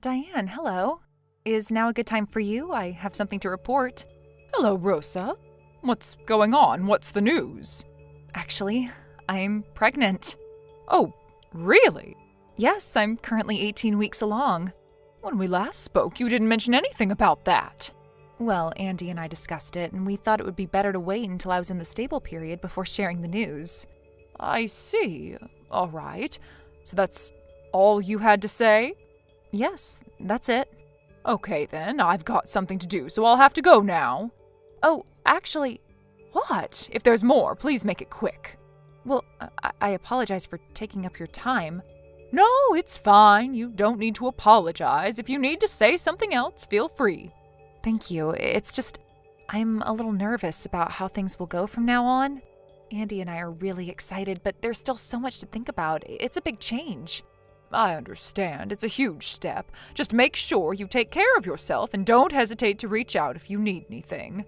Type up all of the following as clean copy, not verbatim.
Diane, hello. Is now a good time for you? I have something to report. Hello, Rosa. What's going on? What's the news? Actually, I'm pregnant. Oh, really? Yes, I'm currently 18 weeks along. When we last spoke, you didn't mention anything about that. Well, Andy and I discussed it, and we thought it would be better to wait until I was in the stable period before sharing the news. I see. All right. So that's all you had to say? Yes, that's it. Okay then, I've got something to do, so I'll have to go now. Oh, actually... What? If there's more, please make it quick. Well, I apologize for taking up your time. No, it's fine. You don't need to apologize. If you need to say something else, feel free. Thank you. It's just, I'm a little nervous about how things will go from now on. Andy and I are really excited, but there's still so much to think about. It's a big change. I understand. It's a huge step. Just make sure you take care of yourself and don't hesitate to reach out if you need anything.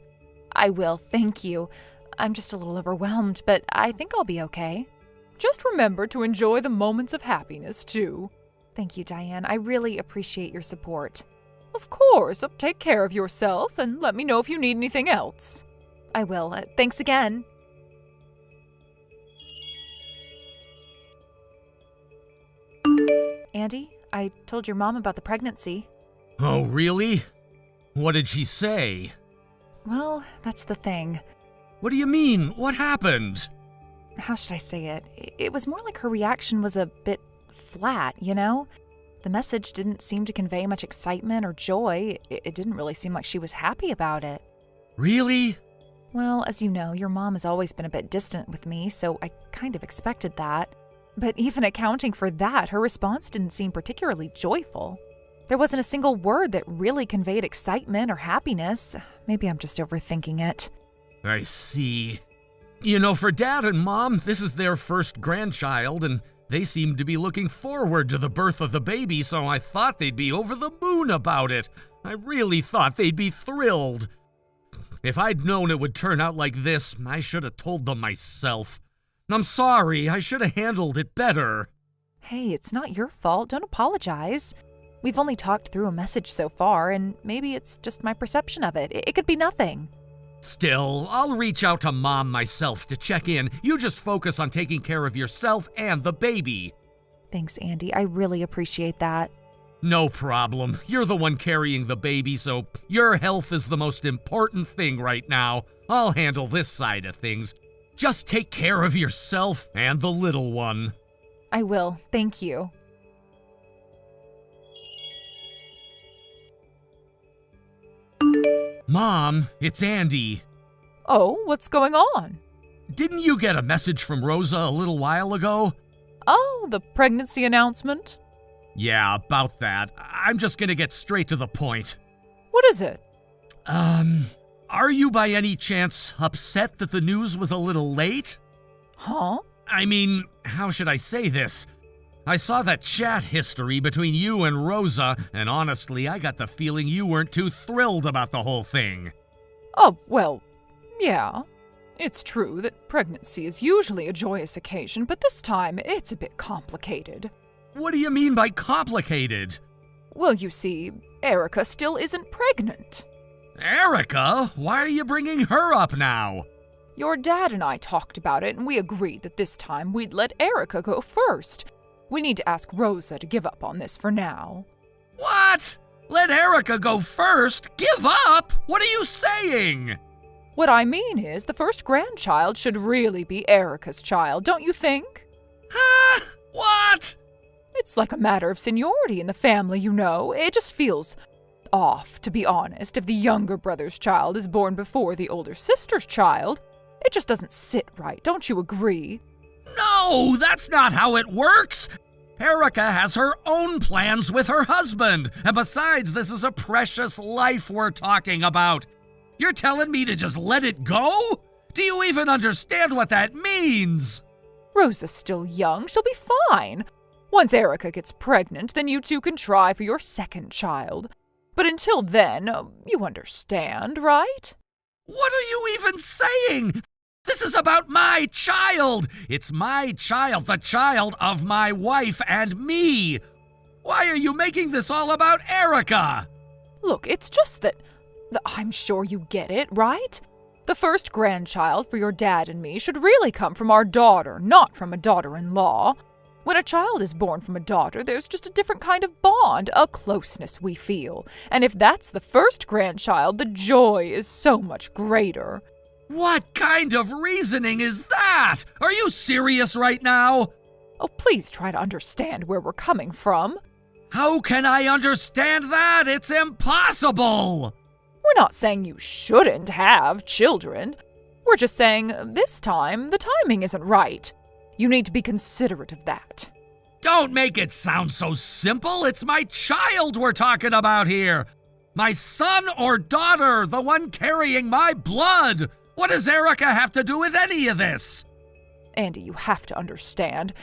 I will, thank you. I'm just a little overwhelmed, but I think I'll be okay. Just remember to enjoy the moments of happiness, too. Thank you, Diane. I really appreciate your support. Of course. Take care of yourself and let me know if you need anything else. I will. Thanks again. Andy, I told your mom about the pregnancy. Oh, really? What did she say? Well, that's the thing. What do you mean? What happened? How should I say it? It was more like her reaction was a bit flat, you know? The message didn't seem to convey much excitement or joy. It didn't really seem like she was happy about it. Really? Well, as you know, your mom has always been a bit distant with me, so I kind of expected that. But even accounting for that, her response didn't seem particularly joyful. There wasn't a single word that really conveyed excitement or happiness. Maybe I'm just overthinking it. I see. You know, for Dad and Mom, this is their first grandchild, and they seem to be looking forward to the birth of the baby, so I thought they'd be over the moon about it. I really thought they'd be thrilled. If I'd known it would turn out like this, I should have told them myself. I'm sorry, I should have handled it better. Hey, it's not your fault. Don't apologize. We've only talked through a message so far, and maybe it's just my perception of it. It could be nothing. Still, I'll reach out to Mom myself to check in. You just focus on taking care of yourself and the baby. Thanks, Andy. I really appreciate that. No problem. You're the one carrying the baby, so your health is the most important thing right now. I'll handle this side of things. Just take care of yourself and the little one. I will. Thank you. Mom, it's Andy. Oh, what's going on? Didn't you get a message from Rosa a little while ago? Oh, the pregnancy announcement? Yeah, about that. I'm just gonna get straight to the point. What is it? Are you by any chance upset that the news was a little late? Huh? I mean, how should I say this? I saw that chat history between you and Rosa, and honestly, I got the feeling you weren't too thrilled about the whole thing. Oh, well, yeah. It's true that pregnancy is usually a joyous occasion, but this time it's a bit complicated. What do you mean by complicated? Well, you see, Erica still isn't pregnant. Erica? Why are you bringing her up now? Your dad and I talked about it, and we agreed that this time we'd let Erica go first. We need to ask Rosa to give up on this for now. What? Let Erica go first? Give up? What are you saying? What I mean is, the first grandchild should really be Erica's child, don't you think? Huh? What? It's like a matter of seniority in the family, you know. It just feels off, to be honest, if the younger brother's child is born before the older sister's child. It just doesn't sit right, don't you agree? No, that's not how it works. Erica has her own plans with her husband, and besides, this is a precious life we're talking about. You're telling me to just let it go? Do you even understand what that means? Rosa's still young, she'll be fine. Once Erica gets pregnant, then you two can try for your second child. But until then, you understand, right? What are you even saying? This is about my child. It's my child, the child of my wife and me. Why are you making this all about Erica? Look, it's just that I'm sure you get it, right? The first grandchild for your dad and me should really come from our daughter, not from a daughter-in-law. When a child is born from a daughter, there's just a different kind of bond, a closeness we feel. And if that's the first grandchild, the joy is so much greater. What kind of reasoning is that? Are you serious right now? Oh, please try to understand where we're coming from. How can I understand that? It's impossible! We're not saying you shouldn't have children. We're just saying this time the timing isn't right. You need to be considerate of that. Don't make it sound so simple. It's my child we're talking about here. My son or daughter, the one carrying my blood. What does Erica have to do with any of this? Andy, you have to understand.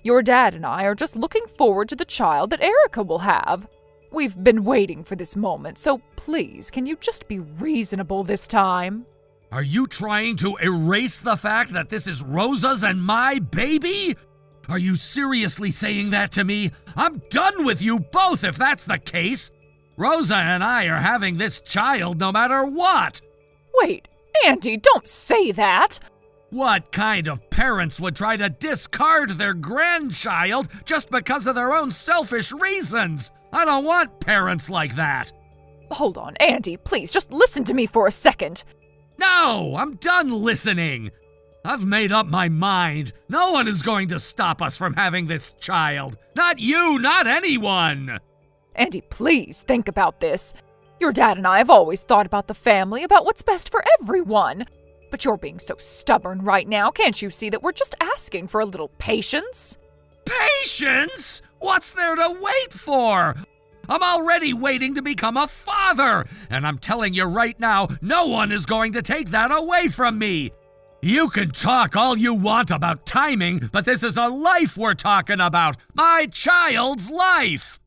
Your dad and I are just looking forward to the child that Erica will have. We've been waiting for this moment, so please, can you just be reasonable this time? Are you trying to erase the fact that this is Rosa's and my baby? Are you seriously saying that to me? I'm done with you both if that's the case. Rosa and I are having this child no matter what. Wait, Andy, don't say that. What kind of parents would try to discard their grandchild just because of their own selfish reasons? I don't want parents like that. Hold on, Andy, please, just listen to me for a second. No, I'm done listening. I've made up my mind. No one is going to stop us from having this child. Not you, not anyone. Andy, please think about this. Your dad and I have always thought about the family, about what's best for everyone. But you're being so stubborn right now. Can't you see that we're just asking for a little patience? Patience? What's there to wait for? I'm already waiting to become a father, and I'm telling you right now, no one is going to take that away from me. You can talk all you want about timing, but this is a life we're talking about. My child's life.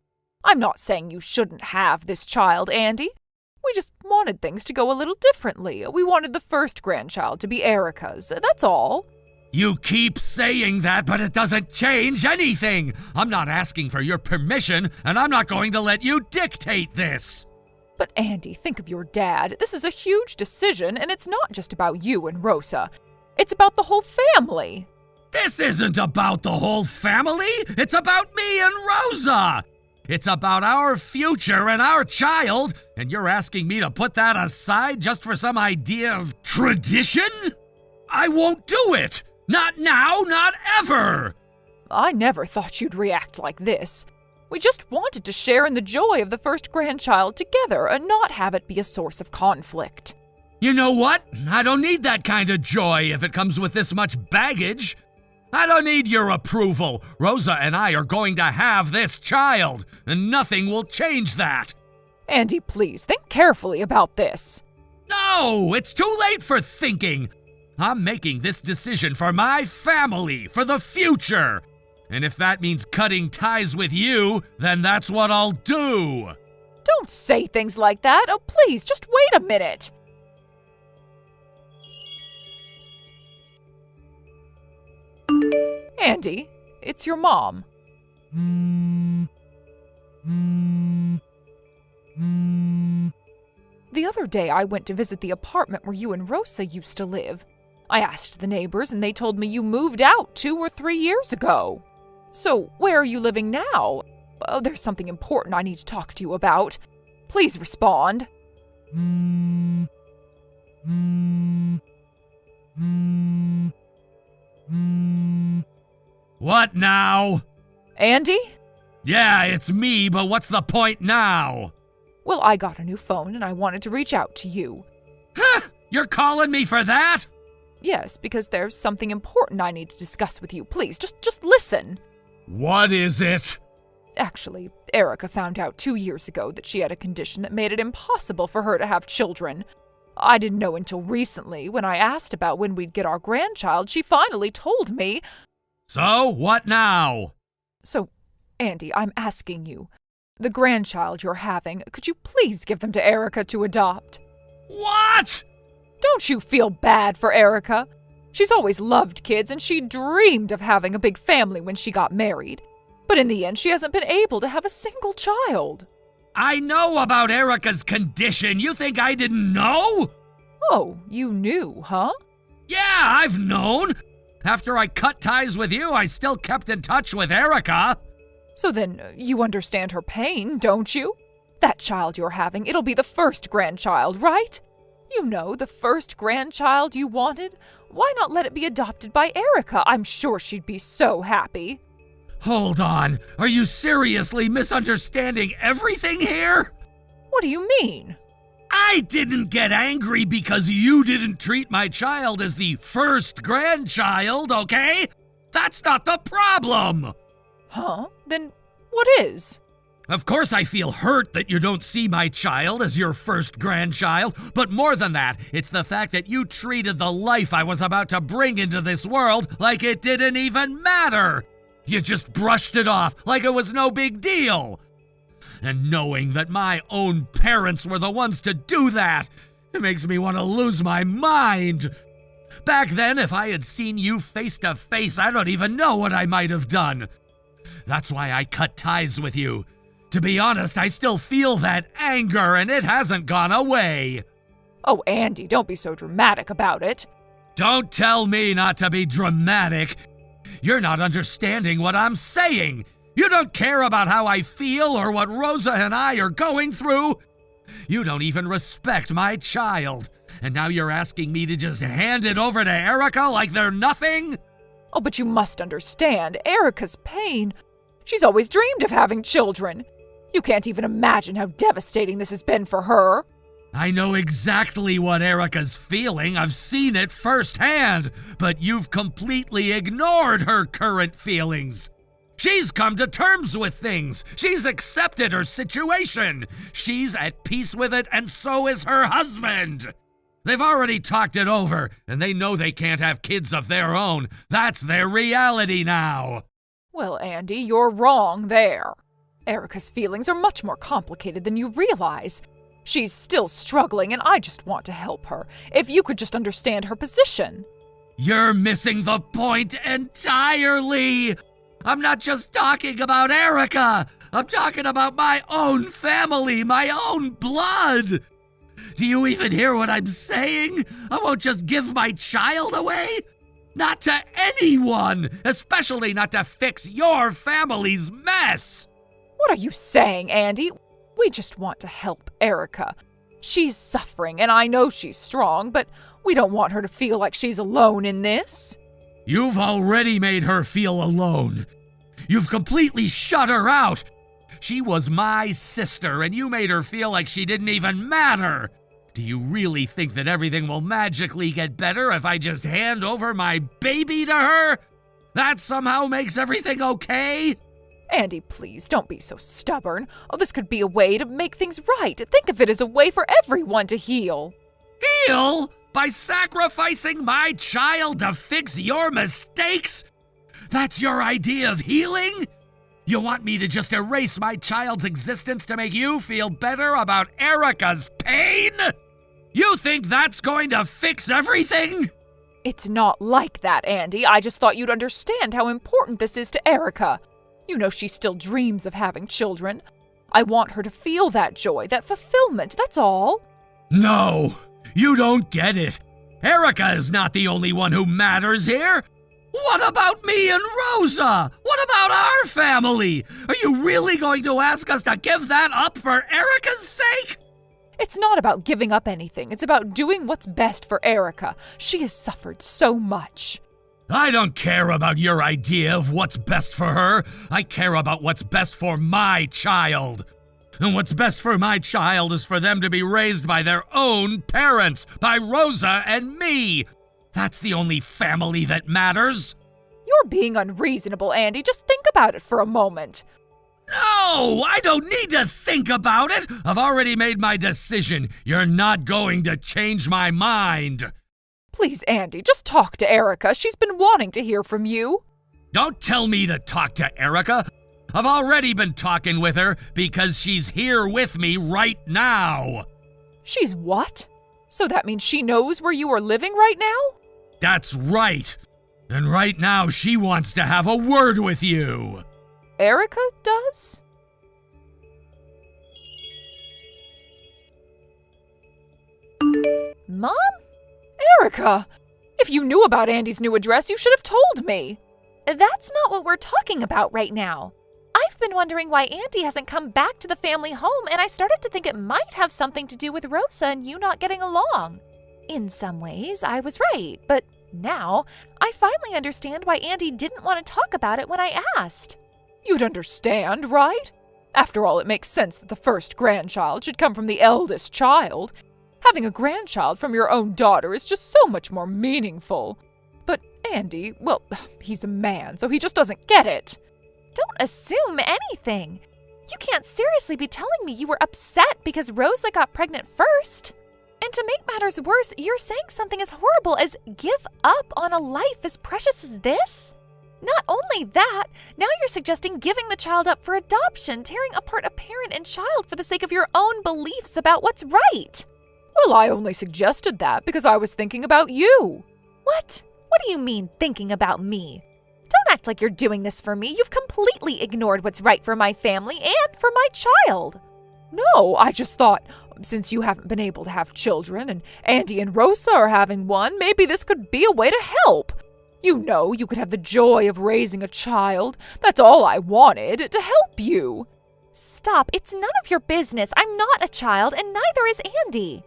I'm not saying you shouldn't have this child, Andy. We just wanted things to go a little differently. We wanted the first grandchild to be Erica's, that's all. You keep saying that, but it doesn't change anything. I'm not asking for your permission, and I'm not going to let you dictate this. But Andy, think of your dad. This is a huge decision, and it's not just about you and Rosa. It's about the whole family. This isn't about the whole family. It's about me and Rosa. It's about our future and our child, and you're asking me to put that aside just for some idea of tradition? I won't do it. Not now, not ever! I never thought you'd react like this. We just wanted to share in the joy of the first grandchild together and not have it be a source of conflict. You know what? I don't need that kind of joy if it comes with this much baggage. I don't need your approval. Rosa and I are going to have this child, and nothing will change that. Andy, please, think carefully about this. No, it's too late for thinking. I'm making this decision for my family, for the future. And if that means cutting ties with you, then that's what I'll do. Don't say things like that. Oh, please, just wait a minute. Andy, it's your mom. The other day I went to visit the apartment where you and Rosa used to live. I asked the neighbors and they told me you moved out 2 or 3 years ago. So, where are you living now? Oh, there's something important I need to talk to you about. Please respond. What now? Andy? Yeah, it's me, but what's the point now? Well, I got a new phone and I wanted to reach out to you. Huh? You're calling me for that? Yes, because there's something important I need to discuss with you. Please, just listen. What is it? Actually, Erica found out 2 years ago that she had a condition that made it impossible for her to have children. I didn't know until recently. When I asked about when we'd get our grandchild, she finally told me. So, what now? So, Andy, I'm asking you. The grandchild you're having, could you please give them to Erica to adopt? What? Don't you feel bad for Erica? She's always loved kids and she dreamed of having a big family when she got married. But in the end, she hasn't been able to have a single child. I know about Erica's condition. You think I didn't know? Oh, you knew, huh? Yeah, I've known. After I cut ties with you, I still kept in touch with Erica. So then you understand her pain, don't you? That child you're having, it'll be the first grandchild, right? You know, the first grandchild you wanted. Why not let it be adopted by Erica? I'm sure she'd be so happy. Hold on. Are you seriously misunderstanding everything here? What do you mean? I didn't get angry because you didn't treat my child as the first grandchild, okay? That's not the problem. Huh? Then what is? Of course I feel hurt that you don't see my child as your first grandchild, but more than that, it's the fact that you treated the life I was about to bring into this world like it didn't even matter. You just brushed it off like it was no big deal. And knowing that my own parents were the ones to do that, it makes me want to lose my mind. Back then, if I had seen you face to face, I don't even know what I might have done. That's why I cut ties with you. To be honest, I still feel that anger, and it hasn't gone away. Oh, Andy, don't be so dramatic about it. Don't tell me not to be dramatic. You're not understanding what I'm saying. You don't care about how I feel or what Rosa and I are going through. You don't even respect my child. And now you're asking me to just hand it over to Erica like they're nothing? Oh, but you must understand Erica's pain. She's always dreamed of having children. You can't even imagine how devastating this has been for her. I know exactly what Erica's feeling. I've seen it firsthand. But you've completely ignored her current feelings. She's come to terms with things. She's accepted her situation. She's at peace with it, and so is her husband. They've already talked it over, and they know they can't have kids of their own. That's their reality now. Well, Andy, you're wrong there. Erica's feelings are much more complicated than you realize. She's still struggling, and I just want to help her. If you could just understand her position. You're missing the point entirely. I'm not just talking about Erica. I'm talking about my own family, my own blood. Do you even hear what I'm saying? I won't just give my child away. Not to anyone, especially not to fix your family's mess. What are you saying, Andy? We just want to help Erica. She's suffering, and I know she's strong, but we don't want her to feel like she's alone in this. You've already made her feel alone. You've completely shut her out. She was my sister, and you made her feel like she didn't even matter. Do you really think that everything will magically get better if I just hand over my baby to her? That somehow makes everything okay? Andy, please, don't be so stubborn. Oh, this could be a way to make things right. Think of it as a way for everyone to heal. Heal? By sacrificing my child to fix your mistakes? That's your idea of healing? You want me to just erase my child's existence to make you feel better about Erica's pain? You think that's going to fix everything? It's not like that, Andy. I just thought you'd understand how important this is to Erica. You know she still dreams of having children. I want her to feel that joy, that fulfillment, that's all. No, you don't get it. Erica is not the only one who matters here. What about me and Rosa? What about our family? Are you really going to ask us to give that up for Erica's sake? It's not about giving up anything. It's about doing what's best for Erica. She has suffered so much. I don't care about your idea of what's best for her. I care about what's best for my child. And what's best for my child is for them to be raised by their own parents, by Rosa and me. That's the only family that matters. You're being unreasonable, Andy. Just think about it for a moment. No, I don't need to think about it. I've already made my decision. You're not going to change my mind. Please, Andy, just talk to Erica. She's been wanting to hear from you. Don't tell me to talk to Erica. I've already been talking with her because she's here with me right now. She's what? So that means she knows where you are living right now? That's right. And right now she wants to have a word with you. Erica does? Mom? Erica! If you knew about Andy's new address, you should have told me. That's not what we're talking about right now. I've been wondering why Andy hasn't come back to the family home, and I started to think it might have something to do with Rosa and you not getting along. In some ways, I was right, but now I finally understand why Andy didn't want to talk about it when I asked. You'd understand, right? After all, it makes sense that the first grandchild should come from the eldest child. Having a grandchild from your own daughter is just so much more meaningful. But Andy, well, he's a man, so he just doesn't get it. Don't assume anything. You can't seriously be telling me you were upset because Rosa got pregnant first. And to make matters worse, you're saying something as horrible as give up on a life as precious as this? Not only that, now you're suggesting giving the child up for adoption, tearing apart a parent and child for the sake of your own beliefs about what's right. Well, I only suggested that because I was thinking about you. What? What do you mean, thinking about me? Don't act like you're doing this for me. You've completely ignored what's right for my family and for my child. No, I just thought, since you haven't been able to have children and Andy and Rosa are having one, maybe this could be a way to help. You know, you could have the joy of raising a child. That's all I wanted, to help you. Stop. It's none of your business. I'm not a child, and neither is Andy.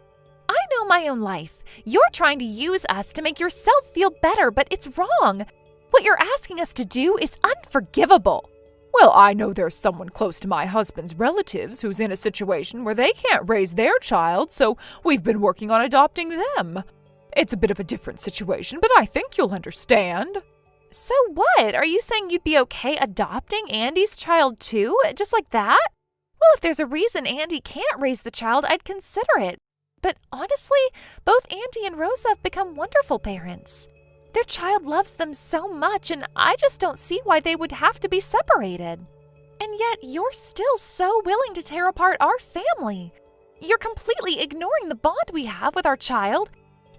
I know my own life. You're trying to use us to make yourself feel better, but it's wrong. What you're asking us to do is unforgivable. Well, I know there's someone close to my husband's relatives who's in a situation where they can't raise their child, so we've been working on adopting them. It's a bit of a different situation, but I think you'll understand. So what? Are you saying you'd be okay adopting Andy's child too, just like that? Well, if there's a reason Andy can't raise the child, I'd consider it. But honestly, both Andy and Rosa have become wonderful parents. Their child loves them so much, and I just don't see why they would have to be separated. And yet, you're still so willing to tear apart our family. You're completely ignoring the bond we have with our child.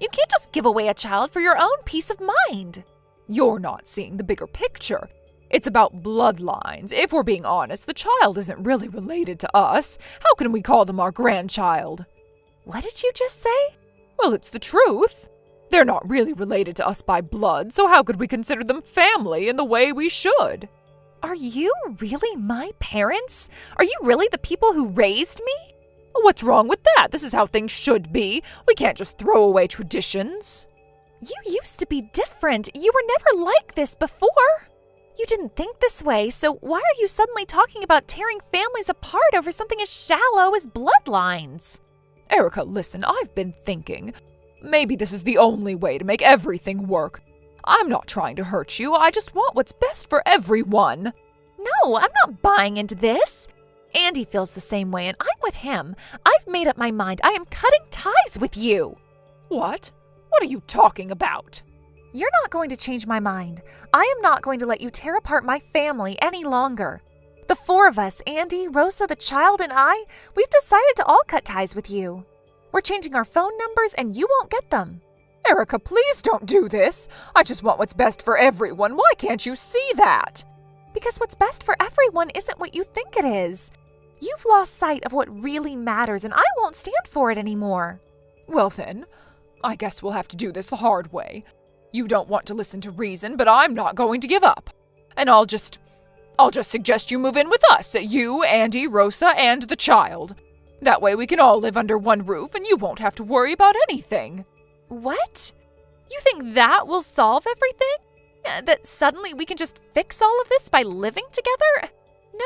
You can't just give away a child for your own peace of mind. You're not seeing the bigger picture. It's about bloodlines. If we're being honest, the child isn't really related to us. How can we call them our grandchild? What did you just say? Well, it's the truth. They're not really related to us by blood, so how could we consider them family in the way we should? Are you really my parents? Are you really the people who raised me? What's wrong with that? This is how things should be. We can't just throw away traditions. You used to be different. You were never like this before. You didn't think this way, so why are you suddenly talking about tearing families apart over something as shallow as bloodlines? Erica, listen, I've been thinking. Maybe this is the only way to make everything work. I'm not trying to hurt you. I just want what's best for everyone. No, I'm not buying into this. Andy feels the same way, and I'm with him. I've made up my mind. I am cutting ties with you. What? What are you talking about? You're not going to change my mind. I am not going to let you tear apart my family any longer. The four of us, Andy, Rosa, the child, and I, we've decided to all cut ties with you. We're changing our phone numbers, and you won't get them. Erica, please don't do this. I just want what's best for everyone. Why can't you see that? Because what's best for everyone isn't what you think it is. You've lost sight of what really matters, and I won't stand for it anymore. Well then, I guess we'll have to do this the hard way. You don't want to listen to reason, but I'm not going to give up. And I'll just suggest you move in with us, you, Andy, Rosa, and the child. That way we can all live under one roof and you won't have to worry about anything. What? You think that will solve everything? That suddenly we can just fix all of this by living together?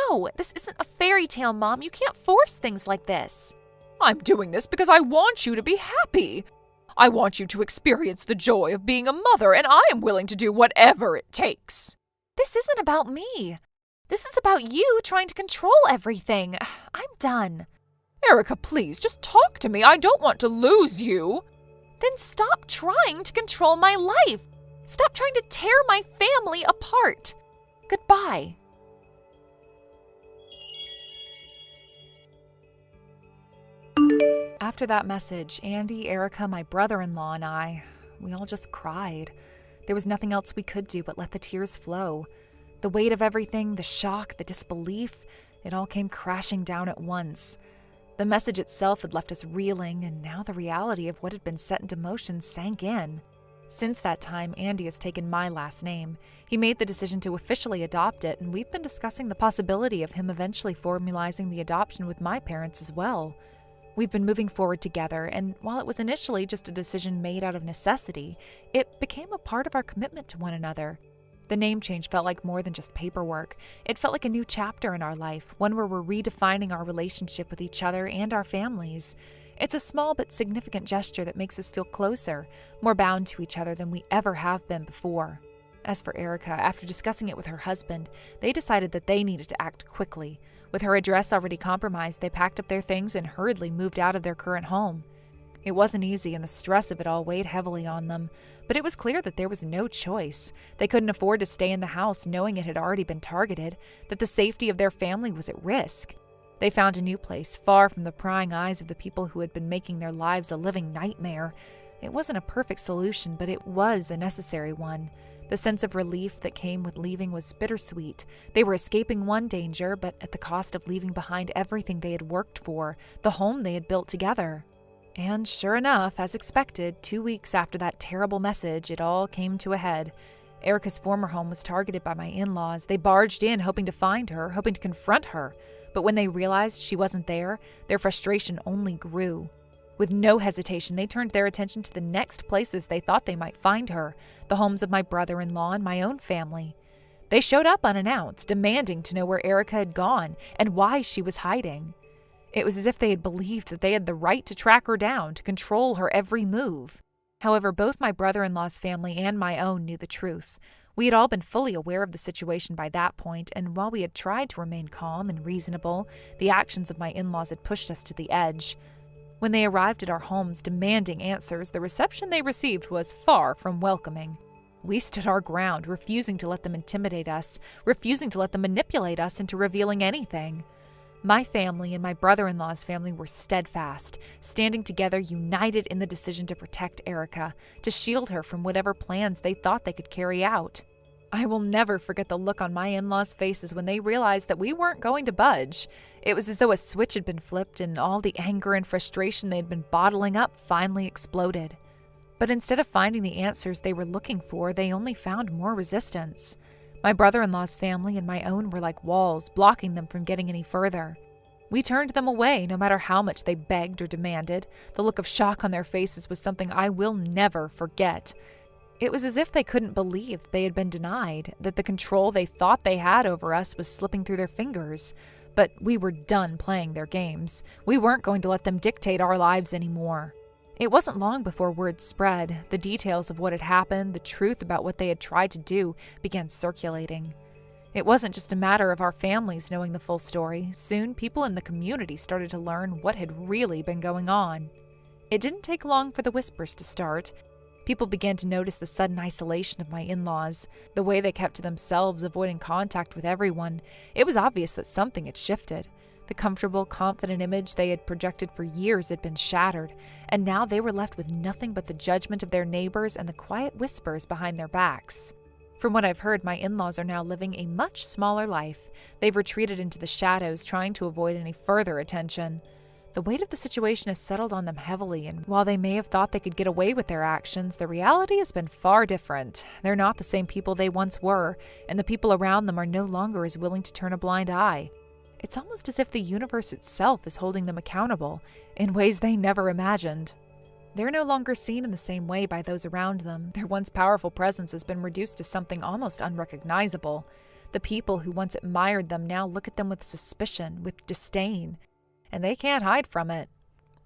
No, this isn't a fairy tale, Mom. You can't force things like this. I'm doing this because I want you to be happy. I want you to experience the joy of being a mother, and I am willing to do whatever it takes. This isn't about me. This is about you trying to control everything. I'm done. Erica, please, just talk to me. I don't want to lose you. Then stop trying to control my life. Stop trying to tear my family apart. Goodbye. After that message, Andy, Erica, my brother-in-law, and we all just cried. There was nothing else we could do but let the tears flow. The weight of everything, the shock, the disbelief, it all came crashing down at once. The message itself had left us reeling, and now the reality of what had been set into motion sank in. Since that time, Andy has taken my last name. He made the decision to officially adopt it, and we've been discussing the possibility of him eventually formalizing the adoption with my parents as well. We've been moving forward together, and while it was initially just a decision made out of necessity, it became a part of our commitment to one another. The name change felt like more than just paperwork. It felt like a new chapter in our life, one where we're redefining our relationship with each other and our families. It's a small but significant gesture that makes us feel closer, more bound to each other than we ever have been before. As for Erica, after discussing it with her husband, they decided that they needed to act quickly. With her address already compromised, they packed up their things and hurriedly moved out of their current home. It wasn't easy, and the stress of it all weighed heavily on them, but it was clear that there was no choice. They couldn't afford to stay in the house knowing it had already been targeted, that the safety of their family was at risk. They found a new place, far from the prying eyes of the people who had been making their lives a living nightmare. It wasn't a perfect solution, but it was a necessary one. The sense of relief that came with leaving was bittersweet. They were escaping one danger, but at the cost of leaving behind everything they had worked for, the home they had built together. And sure enough, as expected, 2 weeks after that terrible message, it all came to a head. Erica's former home was targeted by my in-laws. They barged in, hoping to find her, hoping to confront her. But when they realized she wasn't there, their frustration only grew. With no hesitation, they turned their attention to the next places they thought they might find her, the homes of my brother-in-law and my own family. They showed up unannounced, demanding to know where Erica had gone and why she was hiding. It was as if they had believed that they had the right to track her down, to control her every move. However, both my brother-in-law's family and my own knew the truth. We had all been fully aware of the situation by that point, and while we had tried to remain calm and reasonable, the actions of my in-laws had pushed us to the edge. When they arrived at our homes demanding answers, the reception they received was far from welcoming. We stood our ground, refusing to let them intimidate us, refusing to let them manipulate us into revealing anything. My family and my brother-in-law's family were steadfast, standing together united in the decision to protect Erica, to shield her from whatever plans they thought they could carry out. I will never forget the look on my in-laws' faces when they realized that we weren't going to budge. It was as though a switch had been flipped and all the anger and frustration they had been bottling up finally exploded. But instead of finding the answers they were looking for, they only found more resistance. My brother-in-law's family and my own were like walls, blocking them from getting any further. We turned them away no matter how much they begged or demanded. The look of shock on their faces was something I will never forget. It was as if they couldn't believe they had been denied, that the control they thought they had over us was slipping through their fingers. But we were done playing their games. We weren't going to let them dictate our lives anymore. It wasn't long before word spread. The details of what had happened, the truth about what they had tried to do, began circulating. It wasn't just a matter of our families knowing the full story. Soon, people in the community started to learn what had really been going on. It didn't take long for the whispers to start. People began to notice the sudden isolation of my in-laws, the way they kept to themselves, avoiding contact with everyone. It was obvious that something had shifted. The comfortable, confident image they had projected for years had been shattered, and now they were left with nothing but the judgment of their neighbors and the quiet whispers behind their backs. From what I've heard, my in-laws are now living a much smaller life. They've retreated into the shadows, trying to avoid any further attention. The weight of the situation has settled on them heavily, and while they may have thought they could get away with their actions, the reality has been far different. They're not the same people they once were, and the people around them are no longer as willing to turn a blind eye. It's almost as if the universe itself is holding them accountable in ways they never imagined. They're no longer seen in the same way by those around them. Their once powerful presence has been reduced to something almost unrecognizable. The people who once admired them now look at them with suspicion, with disdain, and they can't hide from it.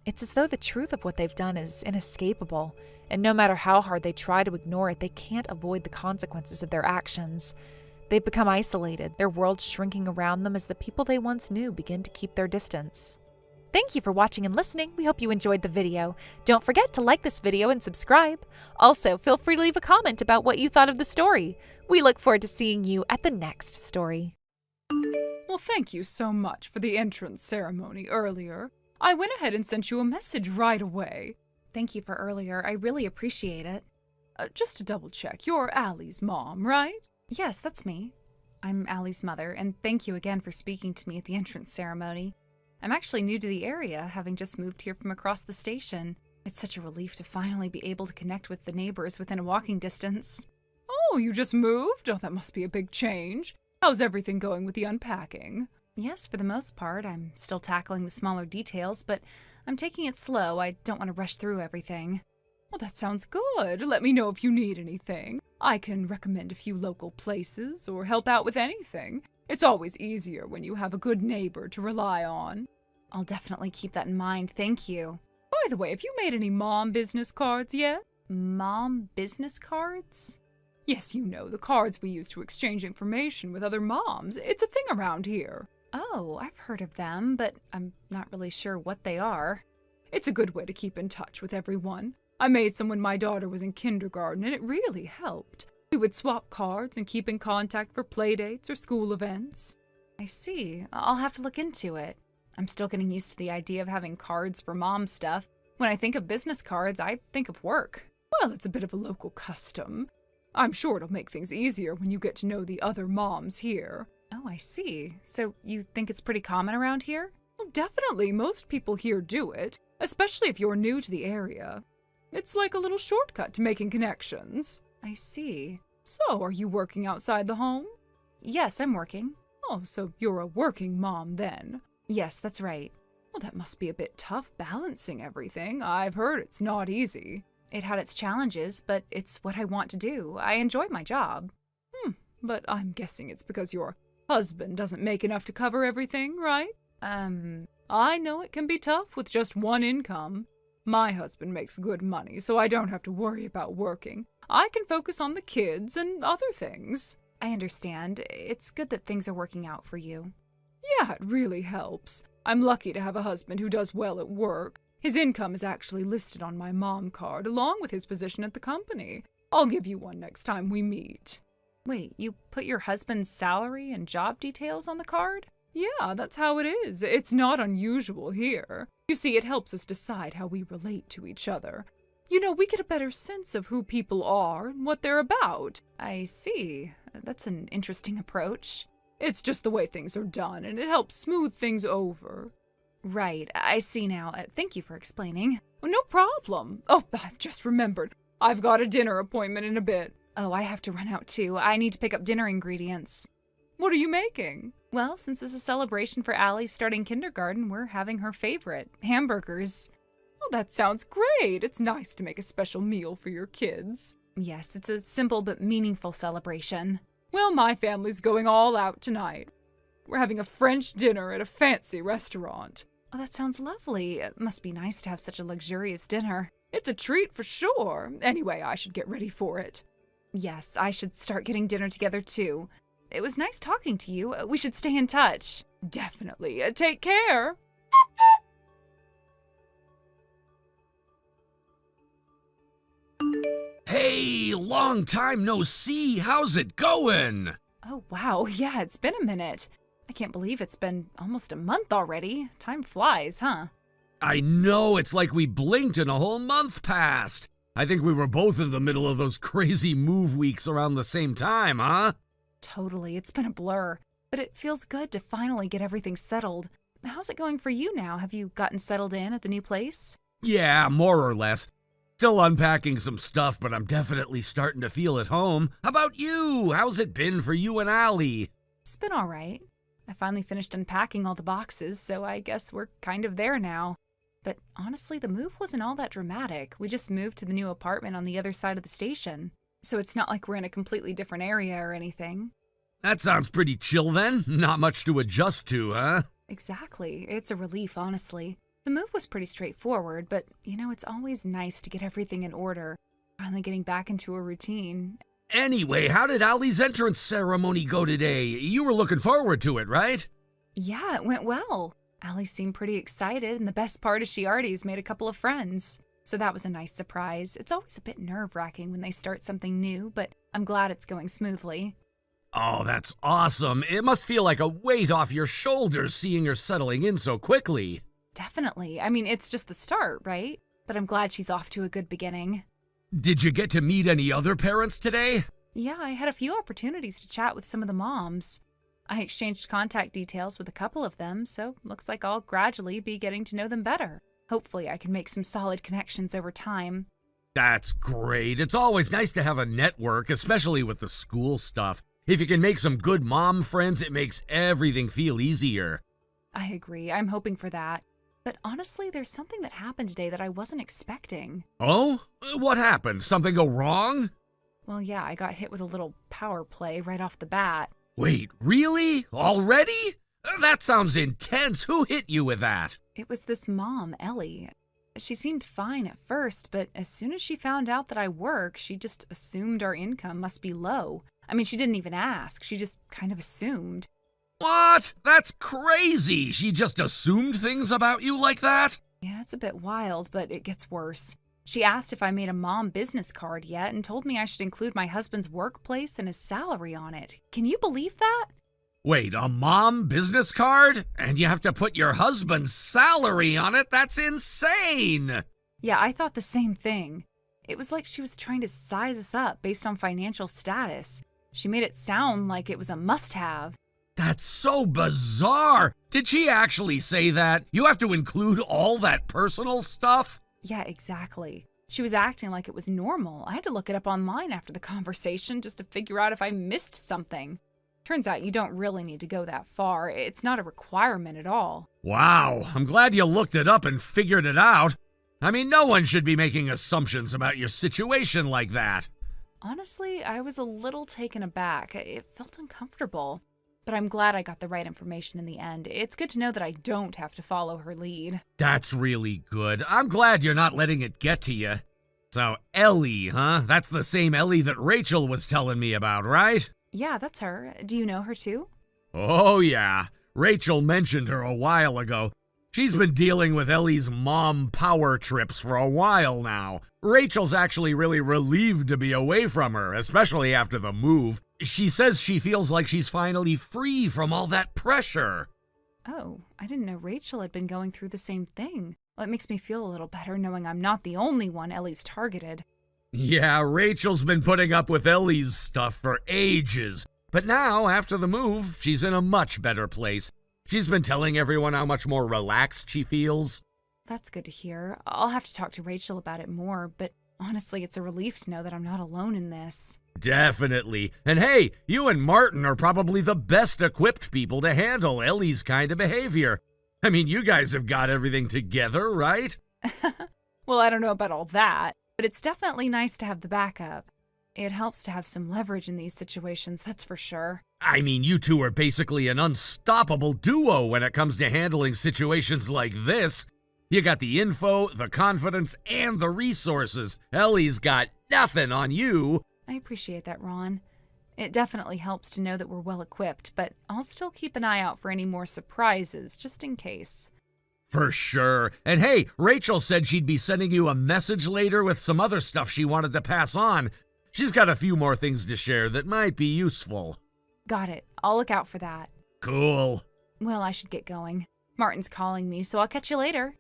It's as though the truth of what they've done is inescapable, and no matter how hard they try to ignore it, they can't avoid the consequences of their actions. They've become isolated, their world shrinking around them as the people they once knew begin to keep their distance. Thank you for watching and listening. We hope you enjoyed the video. Don't forget to like this video and subscribe. Also, feel free to leave a comment about what you thought of the story. We look forward to seeing you at the next story. Well, thank you so much for the entrance ceremony earlier. I went ahead and sent you a message right away. Thank you for earlier. I really appreciate it. Just to double check, you're Allie's mom, right? Yes, that's me. I'm Allie's mother, and thank you again for speaking to me at the entrance ceremony. I'm actually new to the area, having just moved here from across the station. It's such a relief to finally be able to connect with the neighbors within a walking distance. Oh, you just moved? Oh, that must be a big change. How's everything going with the unpacking? Yes, for the most part. I'm still tackling the smaller details, but I'm taking it slow. I don't want to rush through everything. Well, that sounds good. Let me know if you need anything. I can recommend a few local places or help out with anything. It's always easier when you have a good neighbor to rely on. I'll definitely keep that in mind, thank you. By the way, have you made any mom business cards yet? Mom business cards? Yes, you know, the cards we use to exchange information with other moms. It's a thing around here. Oh, I've heard of them, but I'm not really sure what they are. It's a good way to keep in touch with everyone. I made some when my daughter was in kindergarten, and it really helped. We would swap cards and keep in contact for playdates or school events. I see. I'll have to look into it. I'm still getting used to the idea of having cards for mom stuff. When I think of business cards, I think of work. Well, it's a bit of a local custom. I'm sure it'll make things easier when you get to know the other moms here. Oh, I see. So you think it's pretty common around here? Well, definitely. Most people here do it, especially if you're new to the area. It's like a little shortcut to making connections. I see. So, are you working outside the home? Yes, I'm working. Oh, so you're a working mom then? Yes, that's right. Well, that must be a bit tough balancing everything. I've heard it's not easy. It had its challenges, but it's what I want to do. I enjoy my job. But I'm guessing it's because your husband doesn't make enough to cover everything, right? I know it can be tough with just one income. My husband makes good money, so I don't have to worry about working. I can focus on the kids and other things. I understand. It's good that things are working out for you. Yeah, it really helps. I'm lucky to have a husband who does well at work. His income is actually listed on my mom card, along with his position at the company. I'll give you one next time we meet. Wait, you put your husband's salary and job details on the card? Yeah, that's how it is. It's not unusual here. You see, it helps us decide how we relate to each other. You know, we get a better sense of who people are and what they're about. I see. That's an interesting approach. It's just the way things are done, and it helps smooth things over. Right, I see now. Thank you for explaining. Oh, no problem. Oh, I've just remembered. I've got a dinner appointment in a bit. Oh, I have to run out too. I need to pick up dinner ingredients. What are you making? Well, since it's a celebration for Allie starting kindergarten, we're having her favorite, hamburgers. Oh, that sounds great. It's nice to make a special meal for your kids. Yes, it's a simple but meaningful celebration. Well, my family's going all out tonight. We're having a French dinner at a fancy restaurant. Oh, that sounds lovely. It must be nice to have such a luxurious dinner. It's a treat for sure. Anyway, I should get ready for it. Yes, I should start getting dinner together too. It was nice talking to you. We should stay in touch. Definitely. Take care. Hey, long time no see. How's it going? Oh, wow. Yeah, it's been a minute. I can't believe it's been almost a month already. Time flies, huh? I know, it's like we blinked and a whole month passed. I think we were both in the middle of those crazy move weeks around the same time, huh? Totally. It's been a blur. But it feels good to finally get everything settled. How's it going for you now? Have you gotten settled in at the new place? Yeah, more or less. Still unpacking some stuff, but I'm definitely starting to feel at home. How about you? How's it been for you and Allie? It's been all right. I finally finished unpacking all the boxes, so I guess we're kind of there now. But honestly, the move wasn't all that dramatic. We just moved to the new apartment on the other side of the station. So it's not like we're in a completely different area or anything. That sounds pretty chill then. Not much to adjust to, huh? Exactly. It's a relief, honestly. The move was pretty straightforward, but, it's always nice to get everything in order. Finally getting back into a routine. Anyway, how did Allie's entrance ceremony go today? You were looking forward to it, right? Yeah, it went well. Allie seemed pretty excited, and the best part is she already has made a couple of friends. So that was a nice surprise. It's always a bit nerve-wracking when they start something new, but I'm glad it's going smoothly. Oh, that's awesome. It must feel like a weight off your shoulders seeing her settling in so quickly. Definitely. I mean, it's just the start, right? But I'm glad she's off to a good beginning. Did you get to meet any other parents today? Yeah, I had a few opportunities to chat with some of the moms. I exchanged contact details with a couple of them, so looks like I'll gradually be getting to know them better. Hopefully, I can make some solid connections over time. That's great. It's always nice to have a network, especially with the school stuff. If you can make some good mom friends, it makes everything feel easier. I agree. I'm hoping for that. But honestly, there's something that happened today that I wasn't expecting. Oh? What happened? Something go wrong? Well, yeah, I got hit with a little power play right off the bat. Wait, really? Already? That sounds intense. Who hit you with that? It was this mom, Ellie. She seemed fine at first, but as soon as she found out that I work, she just assumed our income must be low. I mean, she didn't even ask. She just kind of assumed. What? That's crazy. She just assumed things about you like that? Yeah, it's a bit wild, but it gets worse. She asked if I made a mom business card yet and told me I should include my husband's workplace and his salary on it. Can you believe that? Wait, a mom business card? And you have to put your husband's salary on it? That's insane! Yeah, I thought the same thing. It was like she was trying to size us up based on financial status. She made it sound like it was a must-have. That's so bizarre! Did she actually say that? You have to include all that personal stuff? Yeah, exactly. She was acting like it was normal. I had to look it up online after the conversation just to figure out if I missed something. Turns out you don't really need to go that far. It's not a requirement at all. Wow, I'm glad you looked it up and figured it out. I mean, no one should be making assumptions about your situation like that. Honestly, I was a little taken aback. It felt uncomfortable. But I'm glad I got the right information in the end. It's good to know that I don't have to follow her lead. That's really good. I'm glad you're not letting it get to you. So, Ellie, huh? That's the same Ellie that Rachel was telling me about, right? Yeah, that's her. Do you know her too? Oh, yeah. Rachel mentioned her a while ago. She's been dealing with Ellie's mom power trips for a while now. Rachel's actually really relieved to be away from her, especially after the move. She says she feels like she's finally free from all that pressure. Oh, I didn't know Rachel had been going through the same thing. Well, it makes me feel a little better knowing I'm not the only one Ellie's targeted. Yeah, Rachel's been putting up with Ellie's stuff for ages. But now, after the move, she's in a much better place. She's been telling everyone how much more relaxed she feels. That's good to hear. I'll have to talk to Rachel about it more, but honestly, it's a relief to know that I'm not alone in this. Definitely. And hey, you and Martin are probably the best equipped people to handle Ellie's kind of behavior. I mean, you guys have got everything together, right? Well, I don't know about all that, but it's definitely nice to have the backup. It helps to have some leverage in these situations, that's for sure. I mean, you two are basically an unstoppable duo when it comes to handling situations like this. You got the info, the confidence, and the resources. Ellie's got nothing on you. I appreciate that, Ron. It definitely helps to know that we're well equipped, but I'll still keep an eye out for any more surprises, just in case. For sure. And hey, Rachel said she'd be sending you a message later with some other stuff she wanted to pass on. She's got a few more things to share that might be useful. Got it. I'll look out for that. Cool. Well, I should get going. Martin's calling me, so I'll catch you later.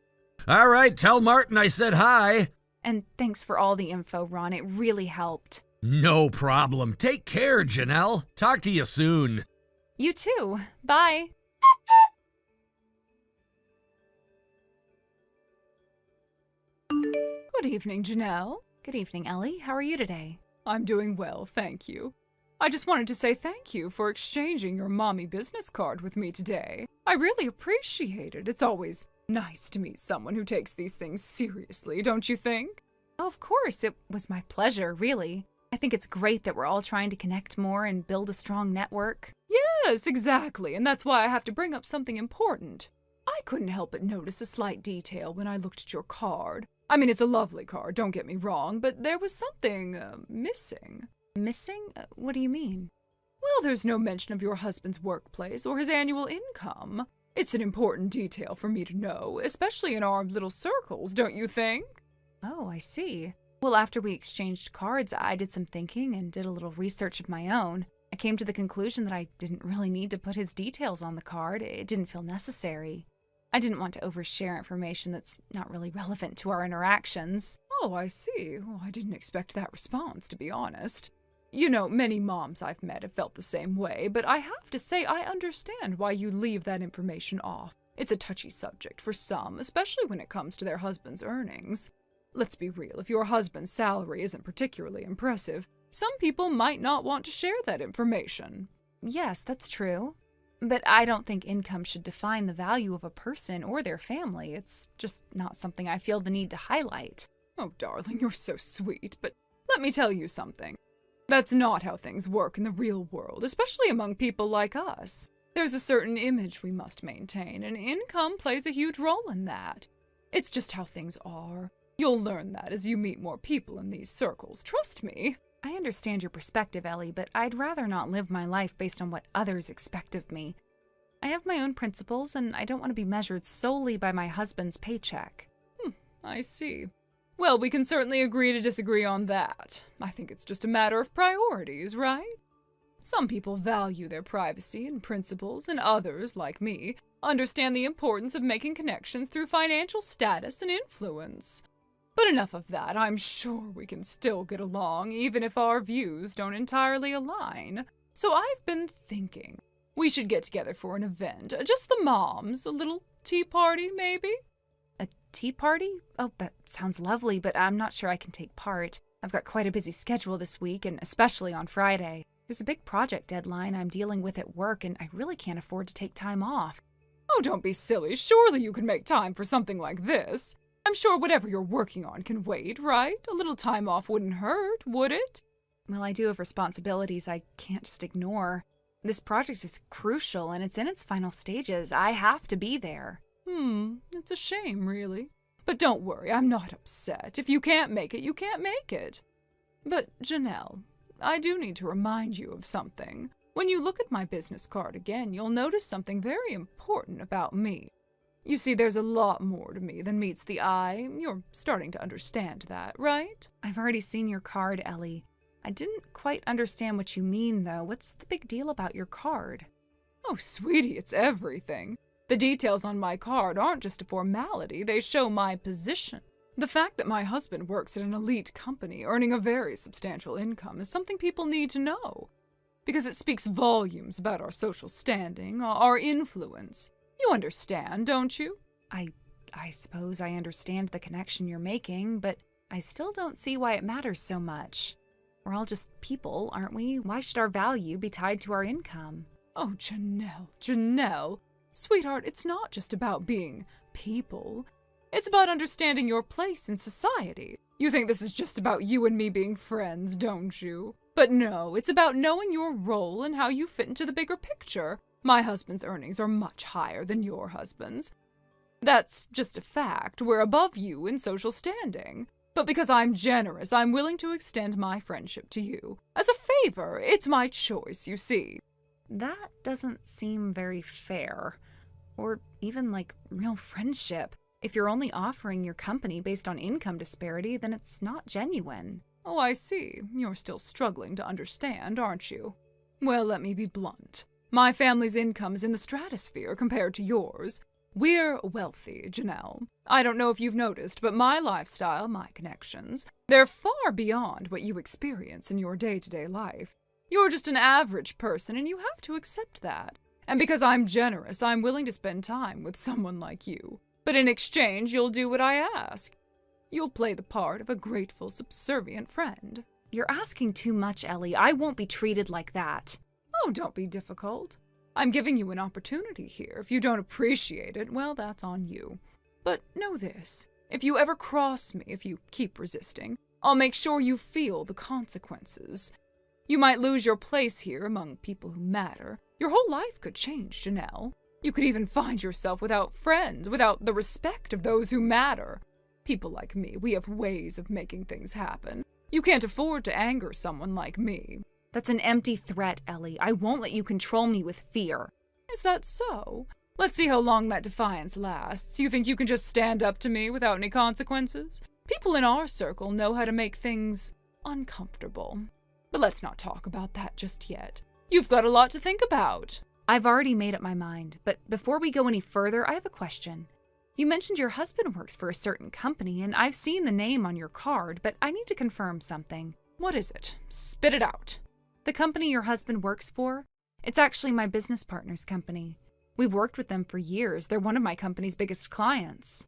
All right, tell Martin I said hi. And thanks for all the info, Ron. It really helped. No problem. Take care, Janelle. Talk to you soon. You too. Bye. Good evening, Janelle. Good evening, Ellie. How are you today? I'm doing well, thank you. I just wanted to say thank you for exchanging your mommy business card with me today. I really appreciate it. It's always nice to meet someone who takes these things seriously, don't you think? Oh, of course. It was my pleasure, really. I think it's great that we're all trying to connect more and build a strong network. Yes, exactly, and that's why I have to bring up something important. I couldn't help but notice a slight detail when I looked at your card. I mean, it's a lovely card, don't get me wrong, but there was something missing. Missing? What do you mean? Well, there's no mention of your husband's workplace or his annual income. It's an important detail for me to know, especially in our little circles, don't you think? Oh, I see. Well, after we exchanged cards, I did some thinking and did a little research of my own. I came to the conclusion that I didn't really need to put his details on the card. It didn't feel necessary. I didn't want to overshare information that's not really relevant to our interactions. Oh, I see. Oh, I didn't expect that response, to be honest. Many moms I've met have felt the same way, but I have to say I understand why you leave that information off. It's a touchy subject for some, especially when it comes to their husband's earnings. Let's be real, if your husband's salary isn't particularly impressive, some people might not want to share that information. Yes, that's true. But I don't think income should define the value of a person or their family. It's just not something I feel the need to highlight. Oh, darling, you're so sweet, but let me tell you something. That's not how things work in the real world, especially among people like us. There's a certain image we must maintain, and income plays a huge role in that. It's just how things are. You'll learn that as you meet more people in these circles, trust me. I understand your perspective, Ellie, but I'd rather not live my life based on what others expect of me. I have my own principles, and I don't want to be measured solely by my husband's paycheck. I see. Well, we can certainly agree to disagree on that. I think it's just a matter of priorities, right? Some people value their privacy and principles, and others, like me, understand the importance of making connections through financial status and influence. But enough of that, I'm sure we can still get along, even if our views don't entirely align. So I've been thinking, we should get together for an event, just the moms, a little tea party, maybe? A tea party? Oh, that sounds lovely, but I'm not sure I can take part. I've got quite a busy schedule this week, and especially on Friday. There's a big project deadline I'm dealing with at work, and I really can't afford to take time off. Oh, don't be silly. Surely you can make time for something like this. I'm sure whatever you're working on can wait, right? A little time off wouldn't hurt, would it? Well, I do have responsibilities I can't just ignore. This project is crucial, and it's in its final stages. I have to be there. It's a shame, really. But don't worry, I'm not upset. If you can't make it, you can't make it. But, Janelle, I do need to remind you of something. When you look at my business card again, you'll notice something very important about me. You see, there's a lot more to me than meets the eye. You're starting to understand that, right? I've already seen your card, Ellie. I didn't quite understand what you mean, though. What's the big deal about your card? Oh, sweetie, it's everything. The details on my card aren't just a formality, they show my position. The fact that my husband works at an elite company, earning a very substantial income, is something people need to know. Because it speaks volumes about our social standing, our influence. You understand, don't you? I suppose I understand the connection you're making, but I still don't see why it matters so much. We're all just people, aren't we? Why should our value be tied to our income? Oh, Janelle. Sweetheart, it's not just about being people. It's about understanding your place in society. You think this is just about you and me being friends, don't you? But no, it's about knowing your role and how you fit into the bigger picture. My husband's earnings are much higher than your husband's. That's just a fact. We're above you in social standing. But because I'm generous, I'm willing to extend my friendship to you. As a favor, it's my choice, you see. That doesn't seem very fair. Or even like real friendship. If you're only offering your company based on income disparity, then it's not genuine. Oh, I see. You're still struggling to understand, aren't you? Well, let me be blunt. My family's income is in the stratosphere compared to yours. We're wealthy, Janelle. I don't know if you've noticed, but my lifestyle, my connections, they're far beyond what you experience in your day-to-day life. You're just an average person, and you have to accept that. And because I'm generous, I'm willing to spend time with someone like you. But in exchange, you'll do what I ask. You'll play the part of a grateful, subservient friend. You're asking too much, Ellie. I won't be treated like that. Oh, don't be difficult. I'm giving you an opportunity here. If you don't appreciate it, well, that's on you. But know this. If you ever cross me, if you keep resisting, I'll make sure you feel the consequences. You might lose your place here among people who matter. Your whole life could change, Janelle. You could even find yourself without friends, without the respect of those who matter. People like me, we have ways of making things happen. You can't afford to anger someone like me. That's an empty threat, Ellie. I won't let you control me with fear. Is that so? Let's see how long that defiance lasts. You think you can just stand up to me without any consequences? People in our circle know how to make things uncomfortable. But let's not talk about that just yet. You've got a lot to think about. I've already made up my mind, but before we go any further, I have a question. You mentioned your husband works for a certain company, and I've seen the name on your card, but I need to confirm something. What is it? Spit it out. The company your husband works for? It's actually my business partner's company. We've worked with them for years. They're one of my company's biggest clients.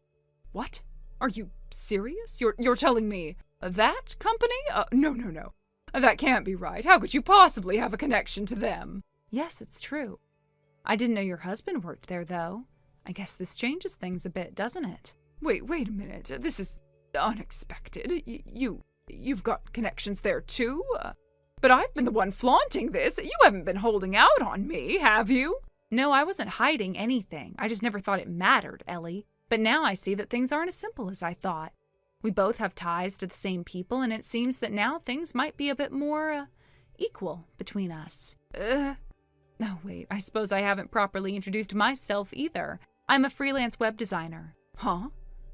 What? Are you serious? You're telling me that company? No. That can't be right. How could you possibly have a connection to them? Yes, it's true. I didn't know your husband worked there, though. I guess this changes things a bit, doesn't it? Wait a minute. This is unexpected. You've got connections there too? But I've been the one flaunting this. You haven't been holding out on me, have you? No, I wasn't hiding anything. I just never thought it mattered, Ellie. But now I see that things aren't as simple as I thought. We both have ties to the same people, and it seems that now things might be a bit more, equal between us. Oh, wait, I suppose I haven't properly introduced myself either. I'm a freelance web designer. Huh?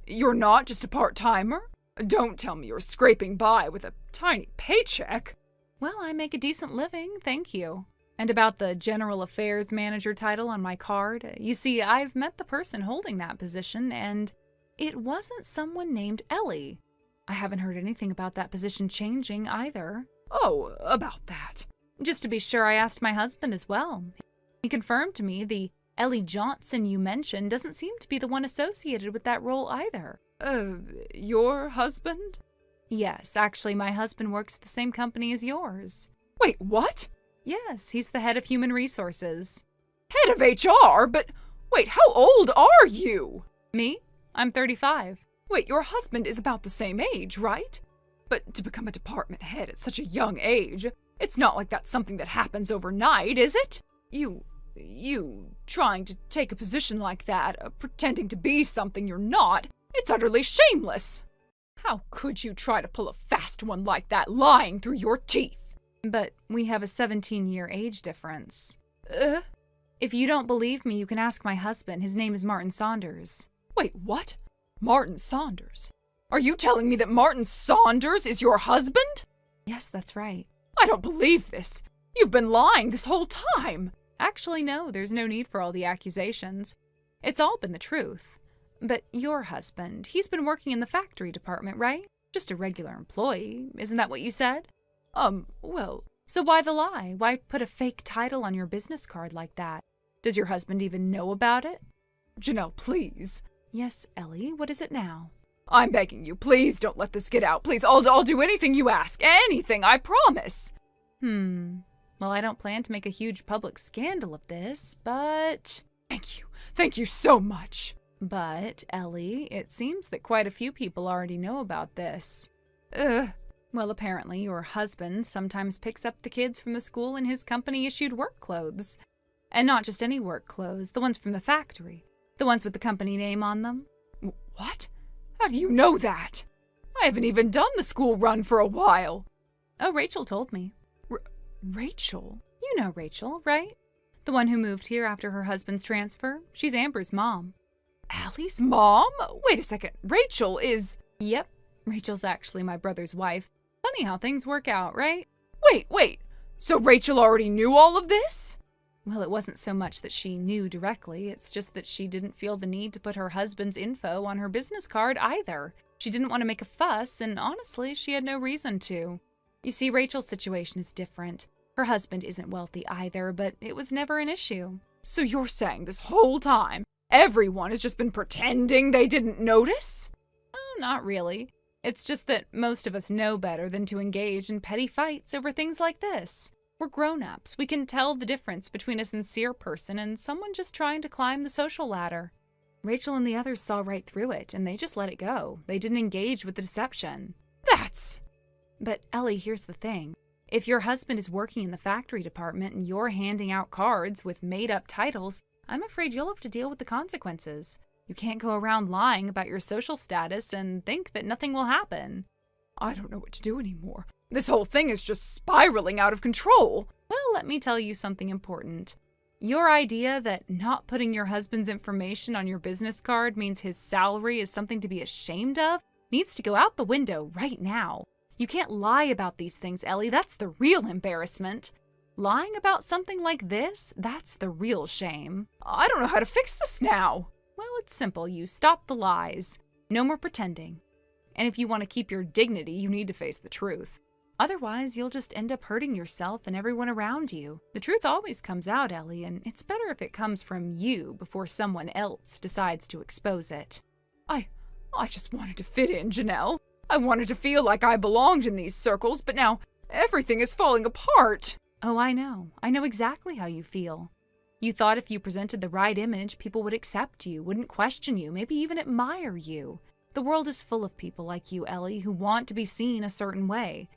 You're not just a part-timer? Don't tell me you're scraping by with a tiny paycheck. Well, I make a decent living, thank you. And about the General Affairs Manager title on my card, you see, I've met the person holding that position, and it wasn't someone named Ellie. I haven't heard anything about that position changing either. Oh, about that. Just to be sure, I asked my husband as well. He confirmed to me the Ellie Johnson you mentioned doesn't seem to be the one associated with that role either. Your husband? Yes, actually, my husband works at the same company as yours. Wait, what? Yes, he's the head of human resources. Head of HR? But wait, how old are you? Me? I'm 35. Wait, your husband is about the same age, right? But to become a department head at such a young age, it's not like that's something that happens overnight, is it? You trying to take a position like that, pretending to be something you're not, it's utterly shameless. How could you try to pull a fast one like that lying through your teeth? But we have a 17-year age difference. If you don't believe me, you can ask my husband. His name is Martin Saunders. Wait, what? Martin Saunders? Are you telling me that Martin Saunders is your husband? Yes, that's right. I don't believe this. You've been lying this whole time. Actually, no, there's no need for all the accusations. It's all been the truth. But your husband, he's been working in the factory department, right? Just a regular employee. Isn't that what you said? Well... So why the lie? Why put a fake title on your business card like that? Does your husband even know about it? Janelle, please. Yes, Ellie, what is it now? I'm begging you, please don't let this get out. Please, I'll do anything you ask. Anything, I promise. Well, I don't plan to make a huge public scandal of this, but... Thank you so much. But, Ellie, it seems that quite a few people already know about this. Well, apparently your husband sometimes picks up the kids from the school in his company-issued work clothes. And not just any work clothes, the ones from the factory. The ones with the company name on them. What? How do you know that? I haven't even done the school run for a while. Oh, Rachel told me. Rachel? You know Rachel, right? The one who moved here after her husband's transfer. She's Amber's mom. Allie's mom? Wait a second. Rachel is... Yep. Rachel's actually my brother's wife. Funny how things work out, right? Wait. So Rachel already knew all of this? Well, it wasn't so much that she knew directly. It's just that she didn't feel the need to put her husband's info on her business card either. She didn't want to make a fuss, and honestly, she had no reason to. You see, Rachel's situation is different. Her husband isn't wealthy either, but it was never an issue. So you're saying this whole time, everyone has just been pretending they didn't notice? Oh, not really. It's just that most of us know better than to engage in petty fights over things like this. We're grown-ups. We can tell the difference between a sincere person and someone just trying to climb the social ladder. Rachel and the others saw right through it, and they just let it go. They didn't engage with the deception. But, Ellie, here's the thing. If your husband is working in the factory department and you're handing out cards with made-up titles, I'm afraid you'll have to deal with the consequences. You can't go around lying about your social status and think that nothing will happen. I don't know what to do anymore. This whole thing is just spiraling out of control. Well, let me tell you something important. Your idea that not putting your husband's information on your business card means his salary is something to be ashamed of needs to go out the window right now. You can't lie about these things, Ellie. That's the real embarrassment. Lying about something like this, that's the real shame. I don't know how to fix this now. Well, it's simple. You stop the lies. No more pretending. And if you want to keep your dignity, you need to face the truth. Otherwise, you'll just end up hurting yourself and everyone around you. The truth always comes out, Ellie, and it's better if it comes from you before someone else decides to expose it. I just wanted to fit in, Janelle. I wanted to feel like I belonged in these circles, but now everything is falling apart. Oh, I know. I know exactly how you feel. You thought if you presented the right image, people would accept you, wouldn't question you, maybe even admire you. The world is full of people like you, Ellie, who want to be seen a certain way.